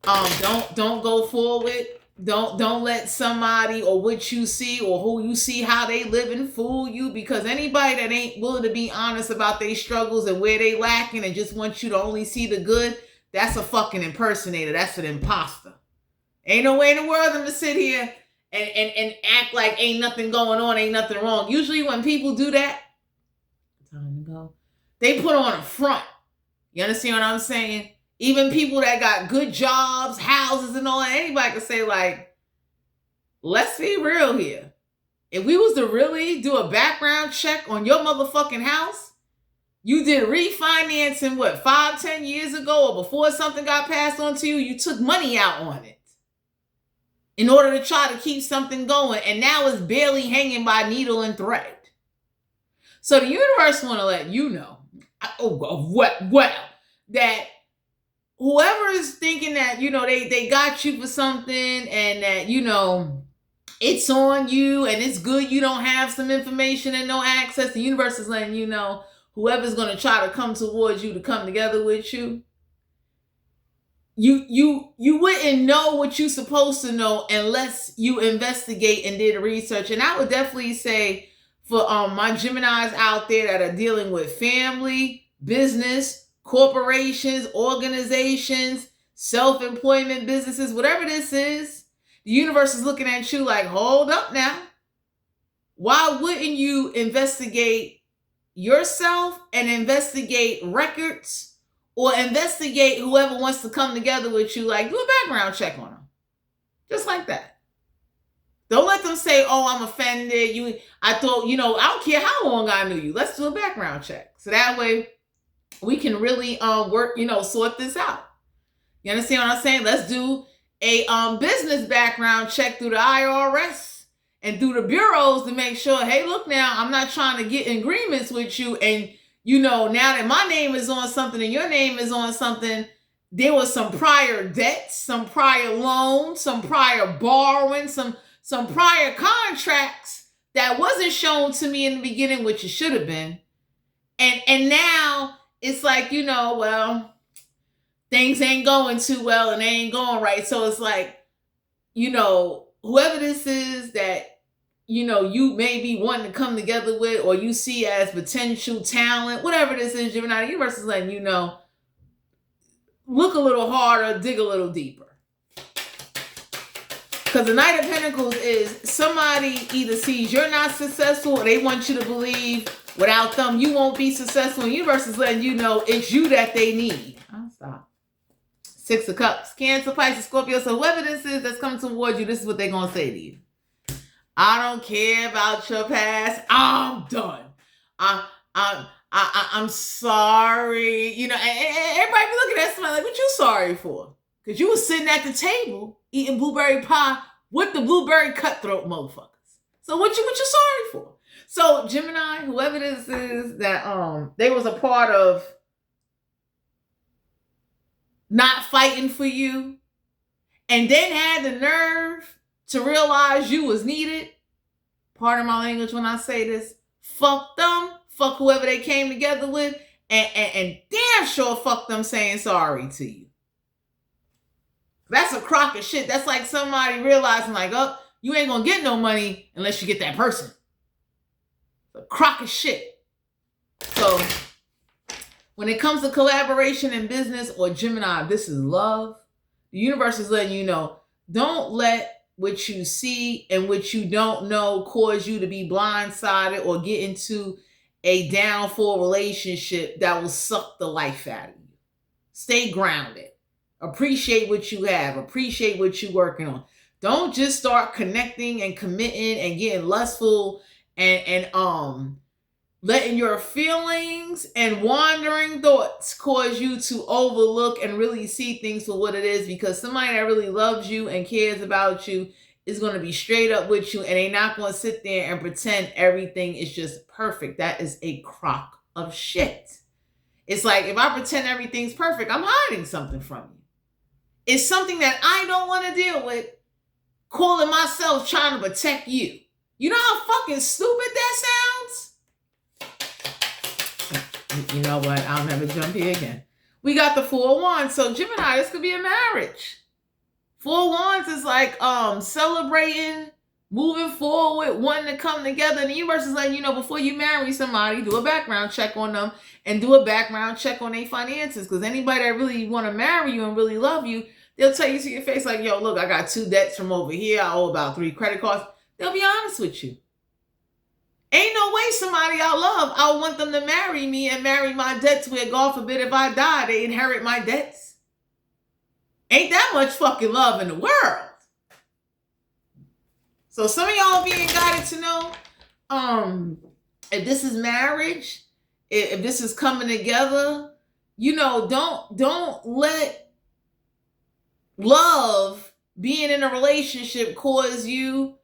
don't go forward. Don't let somebody or what you see or who you see how they live and fool you, because anybody that ain't willing to be honest about their struggles and where they lacking and just wants you to only see the good, that's a fucking impersonator. That's an imposter. Ain't no way in the world I'm to sit here and act like ain't nothing going on, ain't nothing wrong. Usually when people do that, time to go, they put on a front. You understand what I'm saying? Even people that got good jobs, houses and all that, anybody can say, like, let's be real here. If we was to really do a background check on your motherfucking house, you did refinancing, 5-10 years ago, or before something got passed on to you, you took money out on it in order to try to keep something going, and now it's barely hanging by needle and thread. So the universe want to let you know, that whoever is thinking that, they got you for something, and that, it's on you and it's good you don't have some information and no access, the universe is letting you know, whoever's going to try to come towards you to come together with you, you wouldn't know what you're supposed to know unless you investigate and did research. And I would definitely say for my Geminis out there that are dealing with family, business, corporations, organizations, self-employment businesses, whatever this is, the universe is looking at you like, hold up now. Why wouldn't you investigate yourself and investigate records, or investigate whoever wants to come together with you? Like, do a background check on them. Just like that. Don't let them say, oh, I'm offended. I thought, I don't care how long I knew you. Let's do a background check. So that way we can really work, sort this out. You understand what I'm saying? Let's do a business background check through the IRS and through the bureaus to make sure, hey, look now, I'm not trying to get in agreements with you. And, now that my name is on something and your name is on something, there was some prior debts, some prior loans, some prior borrowing, some prior contracts that wasn't shown to me in the beginning, which it should have been. And now it's like, well, things ain't going too well and they ain't going right. So it's like, whoever this is that, you may be wanting to come together with, or you see as potential talent, whatever this is, Gemini, the universe is letting you know, look a little harder, dig a little deeper. Because the Knight of Pentacles is somebody either sees you're not successful, or they want you to believe without them you won't be successful. The universe is letting you know it's you that they need. I'll stop. Six of Cups, Cancer, Pisces, Scorpio. So whoever this is that's coming towards you, this is what they're going to say to you. I don't care about your past. I'm done. I'm sorry. You know, and everybody be looking at somebody like, what you sorry for? Because you was sitting at the table eating blueberry pie with the blueberry cutthroat motherfuckers. So what you sorry for? So Gemini, whoever this is that they was a part of not fighting for you and then had the nerve to realize you was needed. Pardon my language when I say this. Fuck them. Fuck whoever they came together with. And damn sure fuck them saying sorry to you. That's a crock of shit. That's like somebody realizing like, oh, you ain't gonna get no money unless you get that person. It's a crock of shit. So when it comes to collaboration in business or Gemini, this is love. The universe is letting you know, don't let what you see and what you don't know cause you to be blindsided or get into a downfall relationship that will suck the life out of you. Stay grounded. Appreciate what you have. Appreciate what you're working on. Don't just start connecting and committing and getting lustful and letting your feelings and wandering thoughts cause you to overlook and really see things for what it is, because somebody that really loves you and cares about you is going to be straight up with you, and they're not going to sit there and pretend everything is just perfect. That is a crock of shit. It's like, if I pretend everything's perfect, I'm hiding something from you. It's something that I don't want to deal with, calling myself trying to protect you. You know how fucking stupid that sounds? You know what? I'll never jump here again. We got the Four of Wands. So Gemini, this could be a marriage. Four of Wands is like celebrating, moving forward, wanting to come together. And the universe is letting you know, before you marry somebody, do a background check on them and do a background check on their finances. Because anybody that really want to marry you and really love you, they'll tell you to your face like, yo, look, I got 2 debts from over here. I owe about 3 credit cards. They'll be honest with you. Ain't no way somebody I love, I want them to marry me and marry my debts where, God forbid, if I die, they inherit my debts. Ain't that much fucking love in the world. So some of y'all being guided to know, if this is marriage, if this is coming together, you know, don't let love, being in a relationship, cause you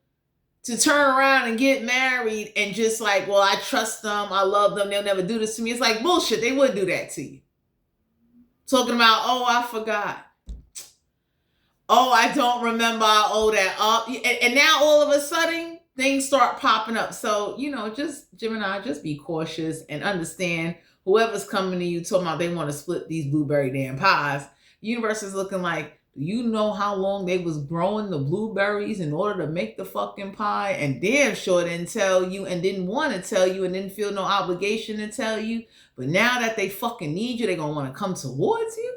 to turn around and get married and just like, well, I trust them, I love them, they'll never do this to me. It's like bullshit. They would do that to you. Talking about, oh, I forgot. Oh, I don't remember, I owe that up. And now all of a sudden, things start popping up. So, you know, just Gemini, just be cautious and understand whoever's coming to you talking about they want to split these blueberry damn pies. The universe is looking like, do you know how long they was growing the blueberries in order to make the fucking pie? And damn sure didn't tell you and didn't want to tell you and didn't feel no obligation to tell you. But now that they fucking need you, they're going to want to come towards you.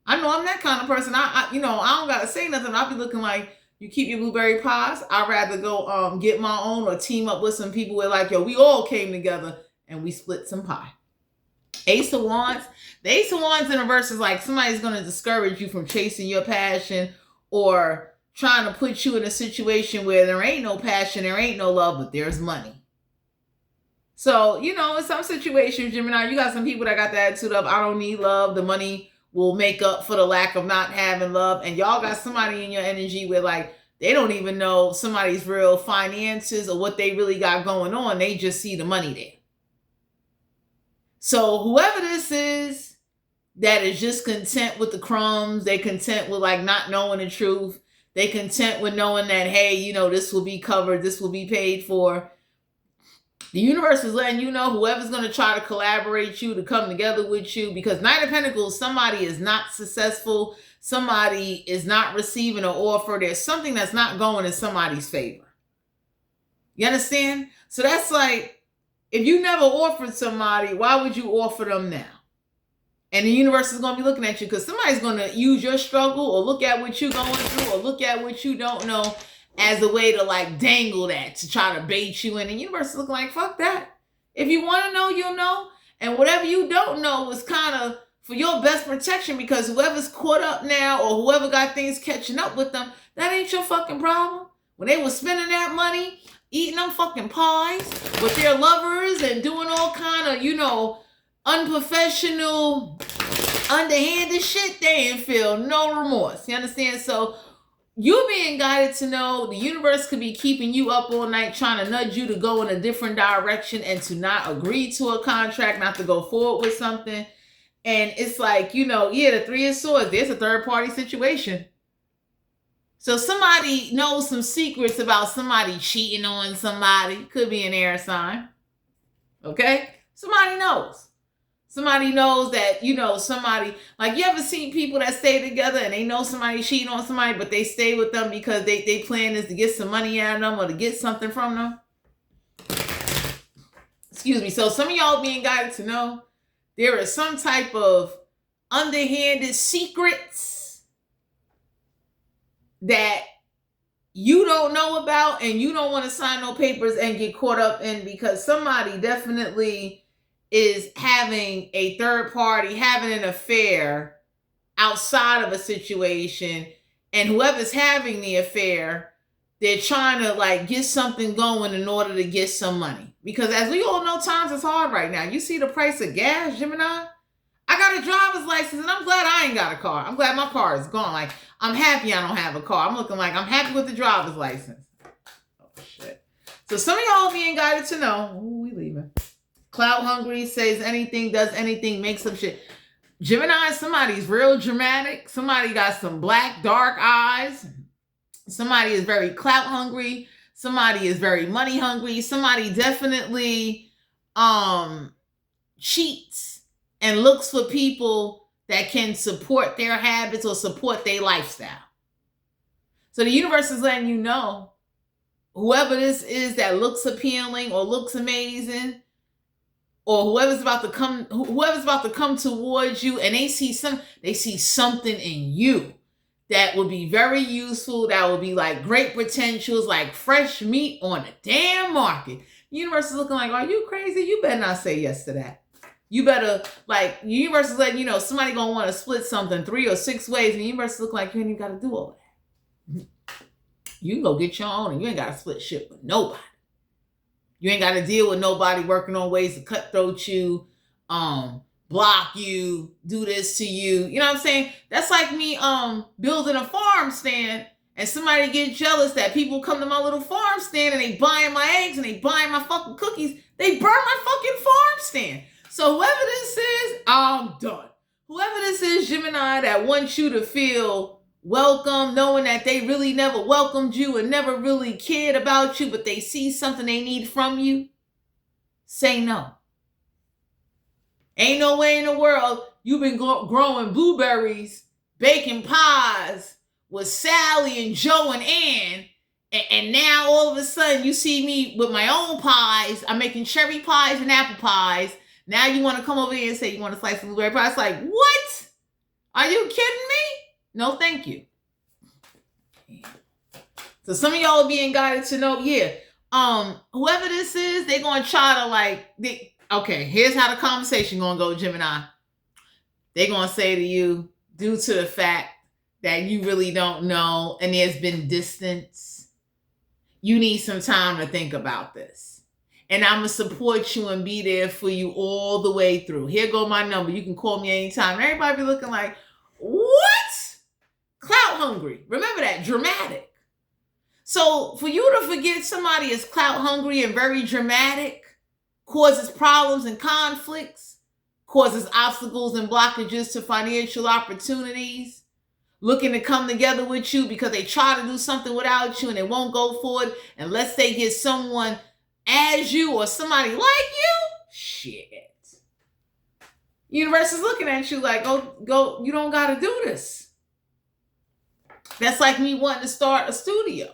I know I'm that kind of person. I don't got to say nothing. I'll be looking like, you keep your blueberry pies. I'd rather go get my own or team up with some people where like, yo, we all came together and we split some pie. Ace of Wands. The Ace of Wands in reverse is like somebody's going to discourage you from chasing your passion or trying to put you in a situation where there ain't no passion, there ain't no love, but there's money. So, you know, in some situations, Gemini, you got some people that got the attitude of, I don't need love. The money will make up for the lack of not having love. And y'all got somebody in your energy where like, they don't even know somebody's real finances or what they really got going on. They just see the money there. So whoever this is that is just content with the crumbs, they content with like not knowing the truth. They content with knowing that, hey, you know, this will be covered. This will be paid for. The universe is letting you know whoever's going to try to collaborate you, to come together with you, because Knight of Pentacles, somebody is not successful. Somebody is not receiving an offer. There's something that's not going in somebody's favor. You understand? So that's like, if you never offered somebody, why would you offer them now? And the universe is going to be looking at you because somebody's going to use your struggle or look at what you're going through or look at what you don't know as a way to like dangle that, to try to bait you in. And the universe is looking like, fuck that. If you want to know, you'll know. And whatever you don't know is kind of for your best protection, because whoever's caught up now or whoever got things catching up with them, that ain't your fucking problem. When they were spending that money, eating them fucking pies with their lovers and doing all kind of, unprofessional, underhanded shit, they ain't feel no remorse. You understand? So you're being guided to know the universe could be keeping you up all night, trying to nudge you to go in a different direction and to not agree to a contract, not to go forward with something. And it's like, the Three of Swords, there's a third party situation. So somebody knows some secrets about somebody cheating on somebody. Could be an air sign. Okay? Somebody knows. Somebody knows that, somebody, like, you ever seen people that stay together and they know somebody cheating on somebody, but they stay with them because they plan is to get some money out of them or to get something from them? Excuse me. So some of y'all being guided to know there is some type of underhanded secrets that you don't know about and you don't want to sign no papers and get caught up in, because somebody definitely is having a third party, having an affair outside of a situation, and whoever's having the affair, they're trying to get something going in order to get some money. Because as we all know, times is hard right now. You see the price of gas, Gemini? I got a driver's license and I'm glad I ain't got a car. I'm glad my car is gone. Like, I'm happy I don't have a car. I'm looking like I'm happy with the driver's license. Oh, shit. So some of y'all being guided to know, we leaving. Clout hungry, says anything, does anything, makes some shit. Gemini, somebody's real dramatic. Somebody got some black, dark eyes. Somebody is very clout hungry. Somebody is very money hungry. Somebody definitely cheats and looks for people that can support their habits or support their lifestyle. So the universe is letting you know, whoever this is that looks appealing or looks amazing, or whoever's about to come towards you, and they see something in you that would be very useful, that would be like great potentials, like fresh meat on the damn market. The universe is looking like, are you crazy? You better not say yes to that. You better, the universe is letting you know somebody gonna want to split something 3 or 6 ways, and the universe is looking like you ain't even got to do all that. You can go get your own, and you ain't got to split shit with nobody. You ain't got to deal with nobody working on ways to cutthroat you, block you, do this to you. You know what I'm saying? That's like me building a farm stand and somebody get jealous that people come to my little farm stand and they buying my eggs and they buying my fucking cookies. They burn my fucking farm stand. So whoever this is, I'm done. Whoever this is, Gemini, that wants you to feel welcome, knowing that they really never welcomed you and never really cared about you, but they see something they need from you, say no. Ain't no way in the world you've been growing blueberries, baking pies with Sally and Joe and Ann, and now all of a sudden you see me with my own pies. I'm making cherry pies and apple pies. Now you want to come over here and say you want to slice some blueberry pie. It's like, what? Are you kidding me? No, thank you. So some of y'all are being guided to know, whoever this is, they're going to try to okay, here's how the conversation going to go, Gemini. They're going to say to you, due to the fact that you really don't know and there's been distance, you need some time to think about this. And I'm going to support you and be there for you all the way through. Here go my number. You can call me anytime. Everybody be looking like, what? Clout hungry. Remember that, dramatic. So for you to forget somebody is clout hungry and very dramatic, causes problems and conflicts, causes obstacles and blockages to financial opportunities, looking to come together with you because they try to do something without you and they won't go for it unless they get someone as you or somebody like you. Shit. Universe is looking at you like, go, you don't got to do this. That's like me wanting to start a studio.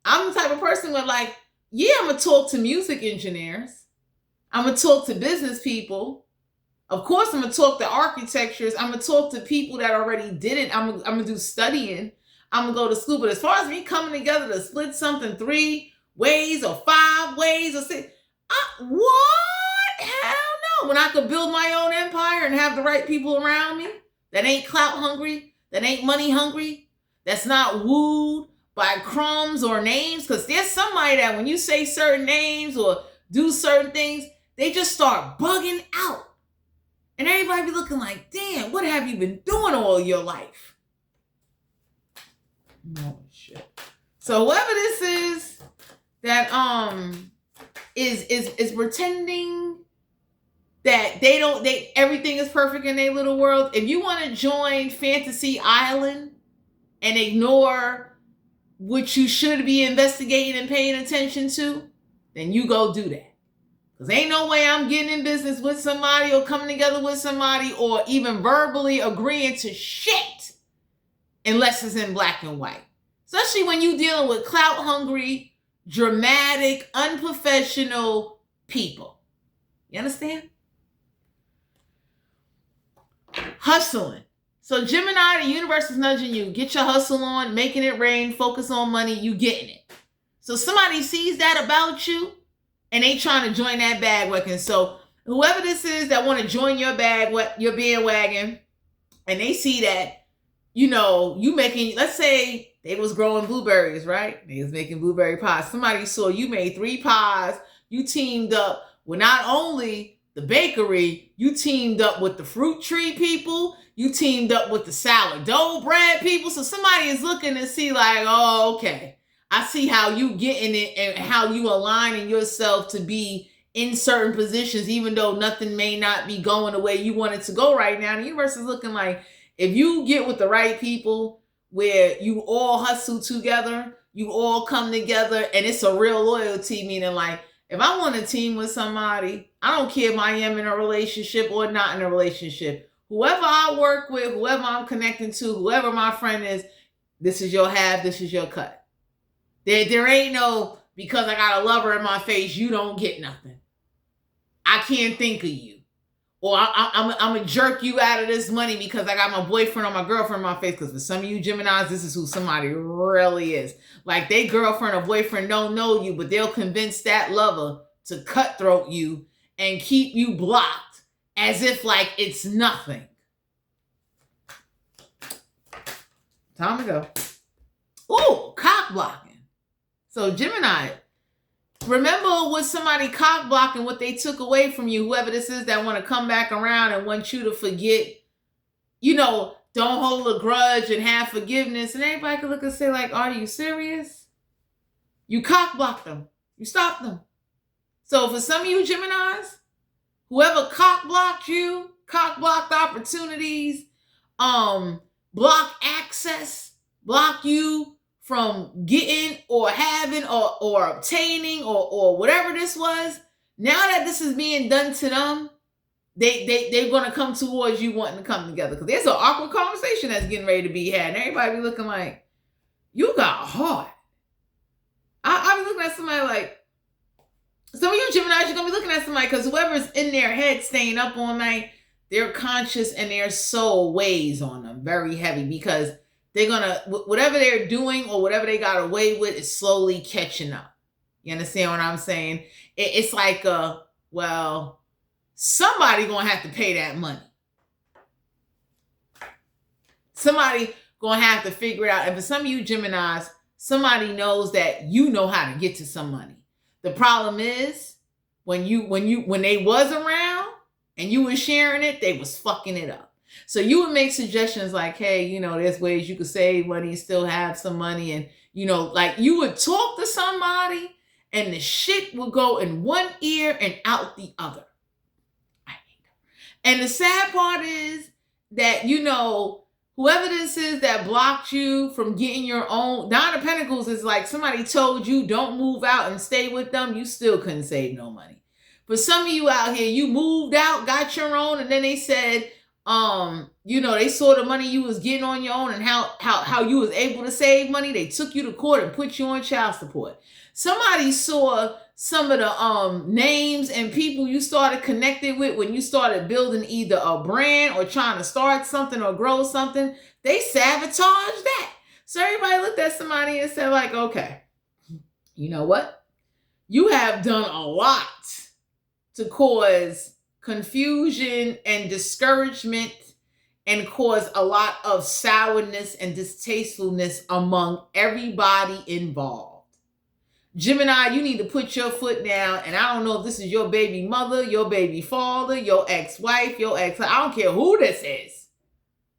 I'm the type of person where I'm going to talk to music engineers. I'm going to talk to business people. Of course, I'm going to talk to architectures. I'm going to talk to people that already did it. I'm going to do studying. I'm going to go to school. But as far as me coming together to split something 3 ways or 5 ways or 6, what? Hell world when I could build my own empire and have the right people around me that ain't clout hungry, that ain't money hungry, that's not wooed by crumbs or names? Because there's somebody that when you say certain names or do certain things, they just start bugging out. And everybody be looking like, damn, what have you been doing all your life? No shit. So whoever this is that is pretending that everything is perfect in their little world. If you want to join Fantasy Island and ignore what you should be investigating and paying attention to, then you go do that. Because ain't no way I'm getting in business with somebody or coming together with somebody or even verbally agreeing to shit unless it's in black and white. Especially when you're dealing with clout-hungry, dramatic, unprofessional people. You understand? Hustling. So Gemini, the universe is nudging you. Get your hustle on, making it rain, focus on money, you getting it. So somebody sees that about you and they trying to join that bandwagon. So whoever this is that want to join your bandwagon, and they see that, you know, you making, let's say they was growing blueberries, right? They was making blueberry pies. Somebody saw you made 3 pies. You teamed up with not only the bakery, you teamed up with the fruit tree people. You teamed up with the sourdough bread people. So somebody is looking to see like, oh, okay. I see how you getting it and how you aligning yourself to be in certain positions, even though nothing may not be going the way you want it to go right now. The universe is looking like if you get with the right people where you all hustle together, you all come together, and it's a real loyalty, meaning like, if I want to team with somebody, I don't care if I am in a relationship or not in a relationship. Whoever I work with, whoever I'm connecting to, whoever my friend is, this is your half, this is your cut. There ain't no, because I got a lover in my face, you don't get nothing. I can't think of you. Or I'm going to jerk you out of this money because I got my boyfriend or my girlfriend in my face. Because for some of you Geminis, this is who somebody really is. Like they girlfriend or boyfriend don't know you, but they'll convince that lover to cutthroat you and keep you blocked as if like it's nothing. Time to go. Ooh, cock blocking. So Gemini, remember what somebody cock blocking, what they took away from you, whoever this is that want to come back around and want you to forget, you know, don't hold a grudge and have forgiveness. And everybody can look and say like, are you serious? You cock blocked them. You stopped them. So for some of you Geminis, whoever cock blocked you, cock blocked opportunities, block access, block you from getting or having or obtaining or whatever this was, now that this is being done to them, they're going to come towards you wanting to come together. Because there's an awkward conversation that's getting ready to be had. And everybody be looking like, you got heart. I be looking at somebody like, some of you Geminis, you're going to be looking at somebody because whoever's in their head staying up all night, their conscious and their soul weighs on them very heavy because they're going to, whatever they're doing or whatever they got away with is slowly catching up. You understand what I'm saying? It's like, well, somebody going to have to pay that money. Somebody going to have to figure it out. And for some of you Geminis, somebody knows that you know how to get to some money. The problem is when they was around and you was sharing it, they was fucking it up. So you would make suggestions like, hey, you know, there's ways you could save money and still have some money. And, you know, like you would talk to somebody and the shit would go in one ear and out the other. I hate that. And the sad part is that, you know, whoever this is that blocked you from getting your own, Nine of Pentacles is like somebody told you don't move out and stay with them. You still couldn't save no money. For some of you out here, you moved out, got your own, and then they said, you know, they saw the money you was getting on your own and how you was able to save money. They took you to court and put you on child support. Somebody saw some of the names and people you started connected with when you started building either a brand or trying to start something or grow something. They sabotaged that. So everybody looked at somebody and said like, okay, you know what? You have done a lot to cause confusion and discouragement and cause a lot of sourness and distastefulness among everybody involved. Gemini, you need to put your foot down, and I don't know if this is your baby mother, your baby father, your ex-wife, your ex, I don't care who this is.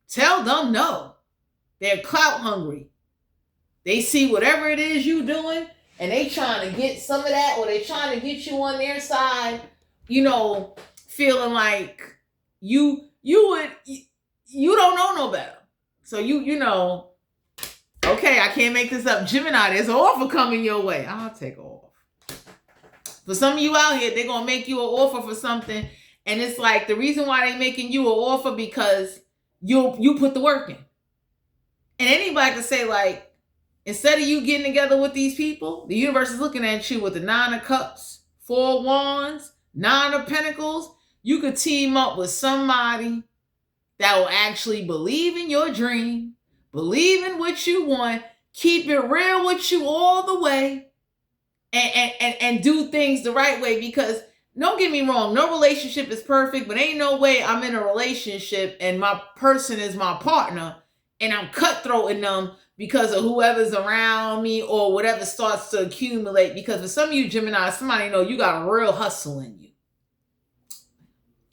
Tell them no. They're clout hungry. They see whatever it is you doing, and they trying to get some of that, or they trying to get you on their side, feeling like you don't know no better. So okay, I can't make this up. Gemini, there's an offer coming your way. I'll take off. For some of you out here, they're going to make you an offer for something. And it's like the reason why they're making you an offer because you put the work in. And anybody can say, like, instead of you getting together with these people, the universe is looking at you with the 9 of Cups, 4 of Wands, 9 of Pentacles. You could team up with somebody that will actually believe in your dream, believe in what you want, keep it real with you all the way, and do things the right way. Because don't get me wrong, no relationship is perfect, but ain't no way I'm in a relationship and my person is my partner and I'm cutthroating them because of whoever's around me or whatever starts to accumulate. Because for some of you Gemini, somebody know you got a real hustle in you.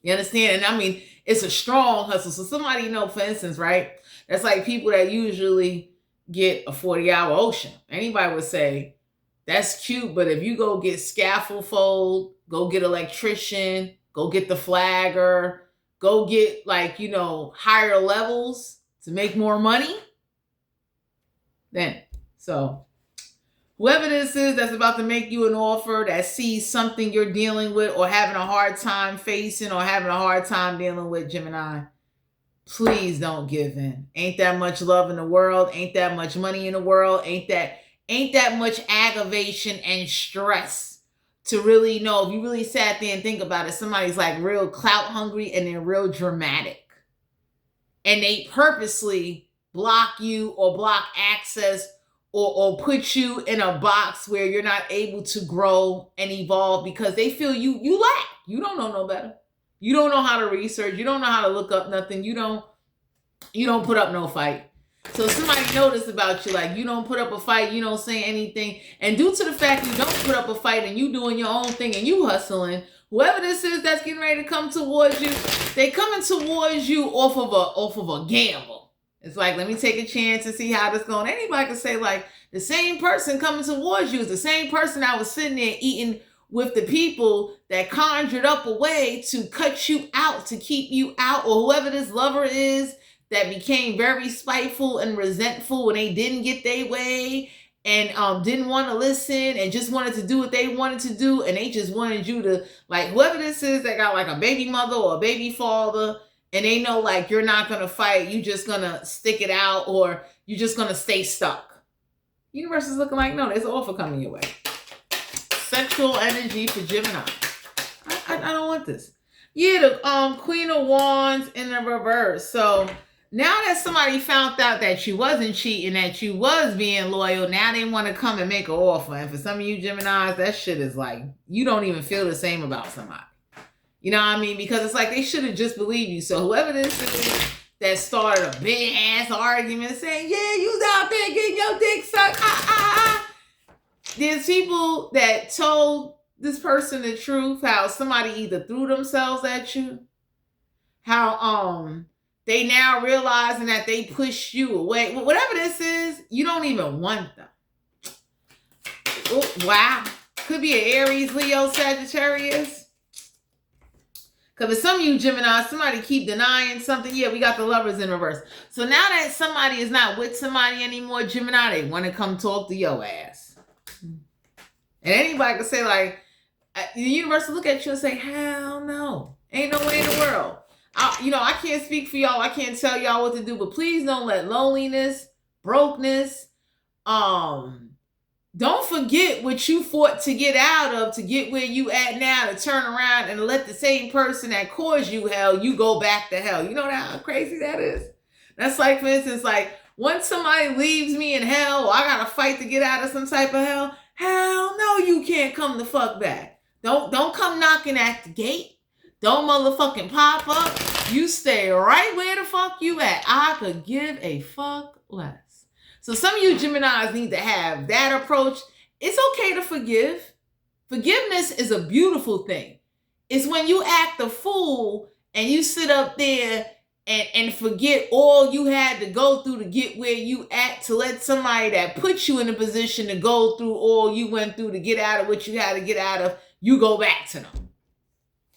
You understand? And I mean, it's a strong hustle. So somebody for instance, right? That's like people that usually get a 40-hour ocean. Anybody would say, that's cute, but if you go get scaffold fold, go get electrician, go get the flagger, go get higher levels to make more money, then, so whoever this is that's about to make you an offer, that sees something you're dealing with or having a hard time facing or having a hard time dealing with, Gemini, please don't give in. Ain't that much love in the world. Ain't that much money in the world. Ain't that much aggravation and stress to really know. If you really sat there and think about it, somebody's like real clout hungry and they're real dramatic. And they purposely block you or block access or put you in a box where you're not able to grow and evolve because they feel you lack. You don't know no better. You don't know how to research. You don't know how to look up nothing. You don't put up no fight. So somebody noticed about you, like you don't put up a fight, you don't say anything. And due to the fact you don't put up a fight and you doing your own thing and you hustling, whoever this is that's getting ready to come towards you, they coming towards you off of a gamble. It's like, let me take a chance and see how this going. Anybody can say like the same person coming towards you is the same person I was sitting there eating with the people that conjured up a way to cut you out, to keep you out, or whoever this lover is that became very spiteful and resentful when they didn't get their way and didn't want to listen and just wanted to do what they wanted to do. And they just wanted you to, like, whoever this is that got like a baby mother or a baby father, and they know like you're not going to fight, you just going to stick it out, or you're just going to stay stuck. Universe is looking like, no, there's an offer coming your way. Sexual energy for Gemini. I don't want this. Yeah, the Queen of Wands in the reverse. So now that somebody found out that you wasn't cheating, that you was being loyal, now they want to come and make an offer. And for some of you Geminis, that shit is like, you don't even feel the same about somebody. You know what I mean? Because it's like they should have just believed you. So whoever this is that started a big ass argument saying, yeah, you out there getting your dick sucked, There's people that told this person the truth, how somebody either threw themselves at you, how they now realizing that they pushed you away. Whatever this is, you don't even want them. Oh, wow. Could be an Aries, Leo, Sagittarius. Because for some of you Gemini, somebody keep denying something. Yeah, we got the Lovers in reverse. So now that somebody is not with somebody anymore, Gemini, they want to come talk to your ass. And anybody can say like, the universe will look at you and say, hell no. Ain't no way in the world. I can't speak for y'all. I can't tell y'all what to do. But please don't let loneliness, brokenness, don't forget what you fought to get out of, to get where you at now, to turn around and let the same person that caused you hell, you go back to hell. You know how crazy that is? That's like, for instance, like once somebody leaves me in hell, or I got to fight to get out of some type of hell no, you can't come the fuck back. Don't come knocking at the gate. don't motherfucking pop up. You stay right where the fuck you at. I could give a fuck less. So some of you Geminis need to have that approach. It's okay to forgive. Forgiveness is a beautiful thing. It's when you act a fool and you sit up there and forget all you had to go through to get where you at, to let somebody that put you in a position to go through all you went through to get out of what you had to get out of, you go back to them.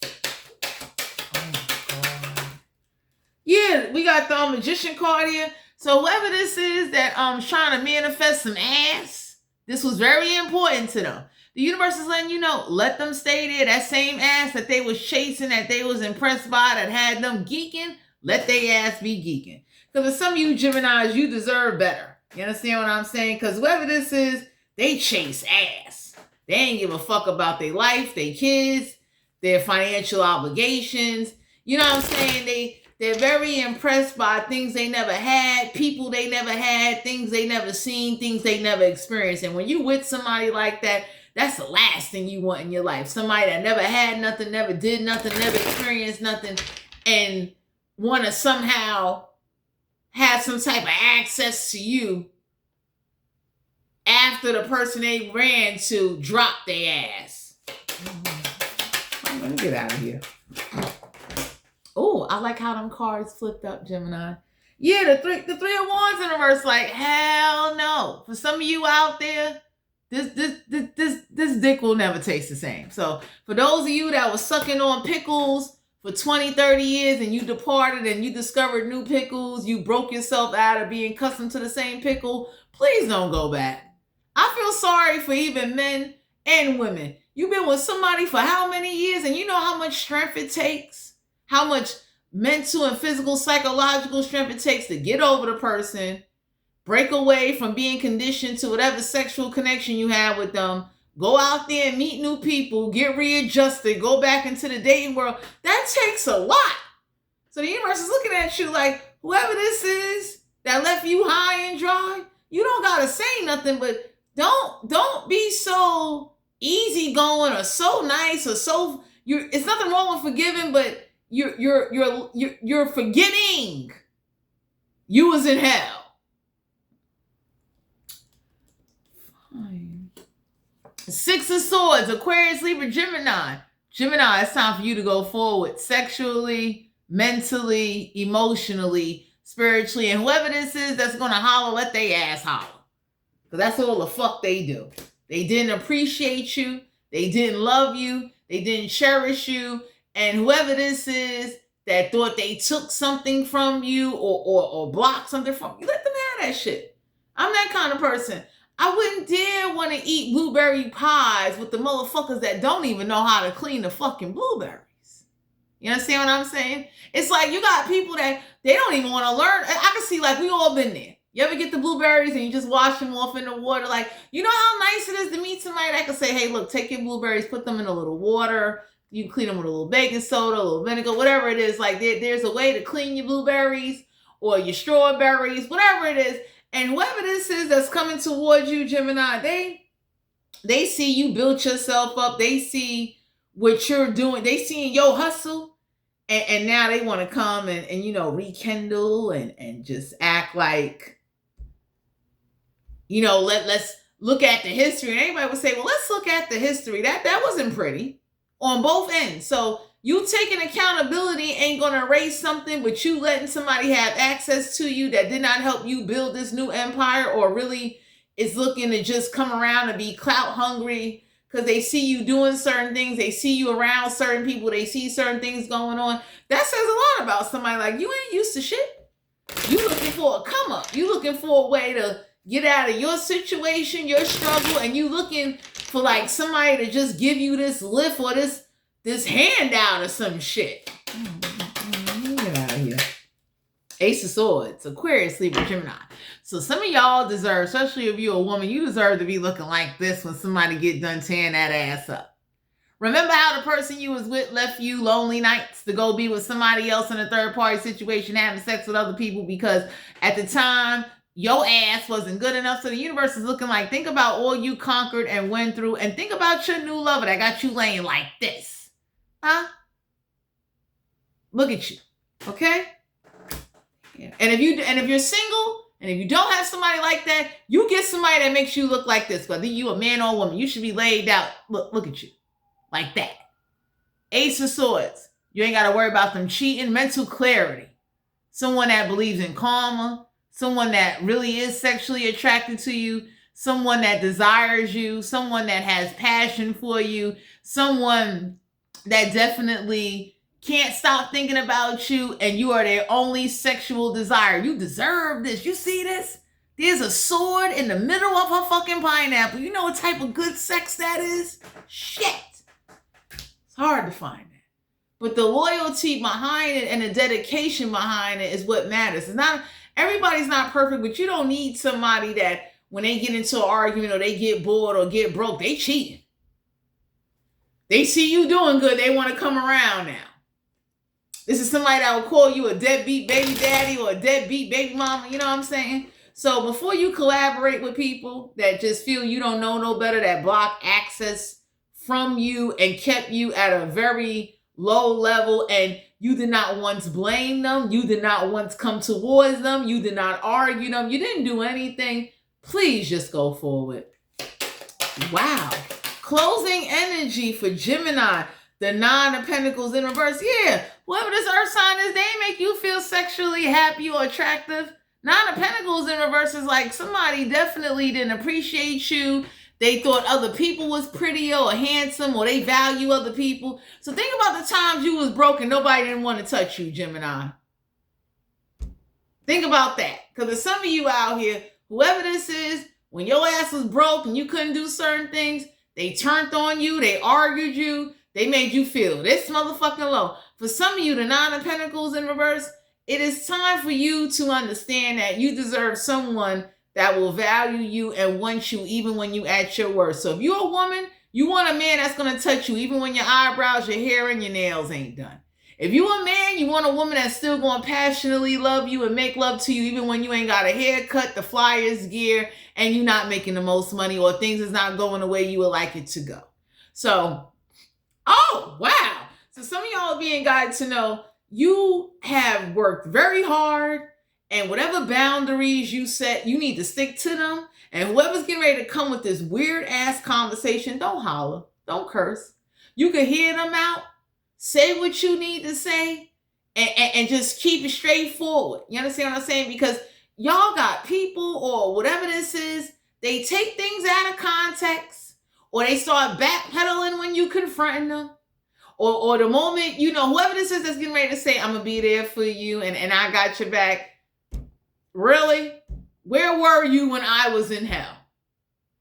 Oh my God. Yeah, we got the Magician card here. So whoever this is that trying to manifest some ass, this was very important to them. The universe is letting you know, let them stay there. That same ass that they was chasing, that they was impressed by, that had them geeking, let their ass be geeking. Because for some of you Geminis, you deserve better. You understand what I'm saying? Because whoever this is, they chase ass. They ain't give a fuck about their life, their kids, their financial obligations. You know what I'm saying? They're very impressed by things they never had, people they never had, things they never seen, things they never experienced. And when you with somebody like that, that's the last thing you want in your life. Somebody that never had nothing, never did nothing, never experienced nothing, and want to somehow have some type of access to you after the person they ran to dropped their ass. I'm going to get out of here. Oh, I like how them cards flipped up, Gemini. Yeah, the three of wands in reverse, like, hell no. For some of you out there, this dick will never taste the same. So for those of you that was sucking on pickles for 20, 30 years and you departed and you discovered new pickles, you broke yourself out of being accustomed to the same pickle, please don't go back. I feel sorry for even men and women. You've been with somebody for how many years, and you know how much strength it takes? How much mental and physical, psychological strength it takes to get over the person, break away from being conditioned to whatever sexual connection you have with them, go out there and meet new people, get readjusted, go back into the dating world. That takes a lot. So the universe is looking at you like, whoever this is that left you high and dry, you don't gotta say nothing, but don't be so easygoing or so nice or so. It's nothing wrong with forgiving, but you're forgetting you was in hell. Fine. Six of Swords, Aquarius, Libra, Gemini. Gemini, it's time for you to go forward sexually, mentally, emotionally, spiritually, and whoever this is that's gonna holler, let they ass holler. Because that's all the fuck they do. They didn't appreciate you. They didn't love you. They didn't cherish you. And whoever this is that thought they took something from you or blocked something from you, let them have that shit. I'm that kind of person. I wouldn't dare want to eat blueberry pies with the motherfuckers that don't even know how to clean the fucking blueberries. You understand what I'm saying? It's like you got people that they don't even want to learn. I can see, like, we all been there. You ever get the blueberries and you just wash them off in the water? Like, you know how nice it is to meet somebody that can say, hey, look, take your blueberries, put them in a little water. You can clean them with a little baking soda, a little vinegar, whatever it is. Like, there's a way to clean your blueberries or your strawberries, whatever it is. And whoever this is that's coming towards you, Gemini, they see you built yourself up. They see what you're doing. They see your hustle. And now they want to come and you know, rekindle and just act like, you know, let's look at the history. And anybody would say, well, let's look at the history. That wasn't pretty on both ends. So you taking accountability ain't going to erase something, but you letting somebody have access to you that did not help you build this new empire, or really is looking to just come around and be clout hungry because they see you doing certain things. They see you around certain people. They see certain things going on. That says a lot about somebody. Like, you ain't used to shit. You looking for a come up. You looking for a way to get out of your situation, your struggle, and you looking for like somebody to just give you this lift or this handout or some shit. Get out of here. Ace of Swords, Aquarius, Libra, Gemini. So some of y'all deserve, especially if you're a woman, you deserve to be looking like this when somebody get done tearing that ass up. Remember how the person you was with left you lonely nights to go be with somebody else in a third party situation, having sex with other people because at the time your ass wasn't good enough? So the universe is looking like, think about all you conquered and went through, and think about your new lover that got you laying like this. Huh? Look at you. Okay? Yeah. And if you're single, and if you don't have somebody like that, you get somebody that makes you look like this. Whether you a man or a woman, you should be laid out. Look at you. Like that. Ace of Swords. You ain't got to worry about them cheating. Mental clarity. Someone that believes in karma. Someone that really is sexually attracted to you. Someone that desires you. Someone that has passion for you. Someone that definitely can't stop thinking about you, and you are their only sexual desire. You deserve this. You see this? There's a sword in the middle of her fucking pineapple. You know what type of good sex that is? Shit. It's hard to find that. But the loyalty behind it and the dedication behind it is what matters. It's not, everybody's not perfect, but you don't need somebody that when they get into an argument or they get bored or get broke, they cheating. They see you doing good, they want to come around now. This is somebody that will call you a deadbeat baby daddy or a deadbeat baby mama. You know what I'm saying? So before you collaborate with people that just feel you don't know no better, that block access from you and kept you at a very low level, and you did not once blame them, you did not once come towards them, you did not argue them, you didn't do anything, please just go forward. Wow. Closing energy for Gemini. The Nine of Pentacles in reverse. Yeah, whoever this earth sign is, they make you feel sexually happy or attractive. Nine of Pentacles in reverse is like somebody definitely didn't appreciate you. They thought other people was prettier or handsome, or they value other people. So think about the times you was broke and nobody didn't want to touch you, Gemini. Think about that. Because there's some of you out here, whoever this is, when your ass was broke and you couldn't do certain things, they turned on you, they argued you, they made you feel this motherfucking low. For some of you, the Nine of Pentacles in reverse, it is time for you to understand that you deserve someone that will value you and want you even when you at your worst. So if you're a woman, you want a man that's going to touch you even when your eyebrows, your hair, and your nails ain't done. If you're a man, you want a woman that's still going to passionately love you and make love to you even when you ain't got a haircut, the flyers gear, and you're not making the most money or things is not going the way you would like it to go. So, oh, wow. So some of y'all are being guided to know you have worked very hard, and whatever boundaries you set, you need to stick to them. And whoever's getting ready to come with this weird ass conversation, don't holler, don't curse. You can hear them out, say what you need to say, and just keep it straightforward. You understand what I'm saying? Because y'all got people or whatever this is, they take things out of context, or they start backpedaling when you confronting them. Or the moment, you know, whoever this is that's getting ready to say, I'm going to be there for you and I got your back. Really? Where were you when I was in hell?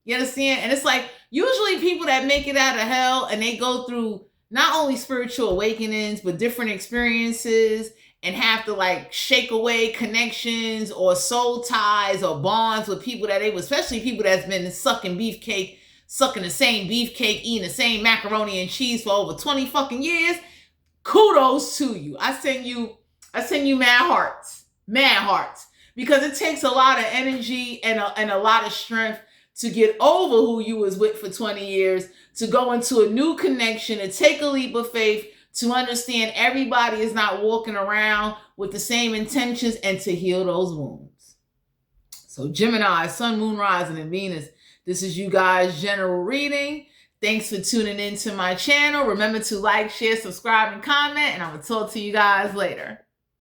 You understand? And it's like, usually people that make it out of hell and they go through not only spiritual awakenings, but different experiences and have to like shake away connections or soul ties or bonds with people that they were, especially people that's been sucking beefcake, sucking the same beefcake, eating the same macaroni and cheese for over 20 fucking years. Kudos to you. I send you mad hearts. Because it takes a lot of energy and a lot of strength to get over who you was with for 20 years, to go into a new connection, to take a leap of faith, to understand everybody is not walking around with the same intentions, and to heal those wounds. So Gemini, Sun, Moon, Rising, and Venus. This is you guys' general reading. Thanks for tuning into my channel. Remember to like, share, subscribe, and comment, and I'm going to talk to you guys later.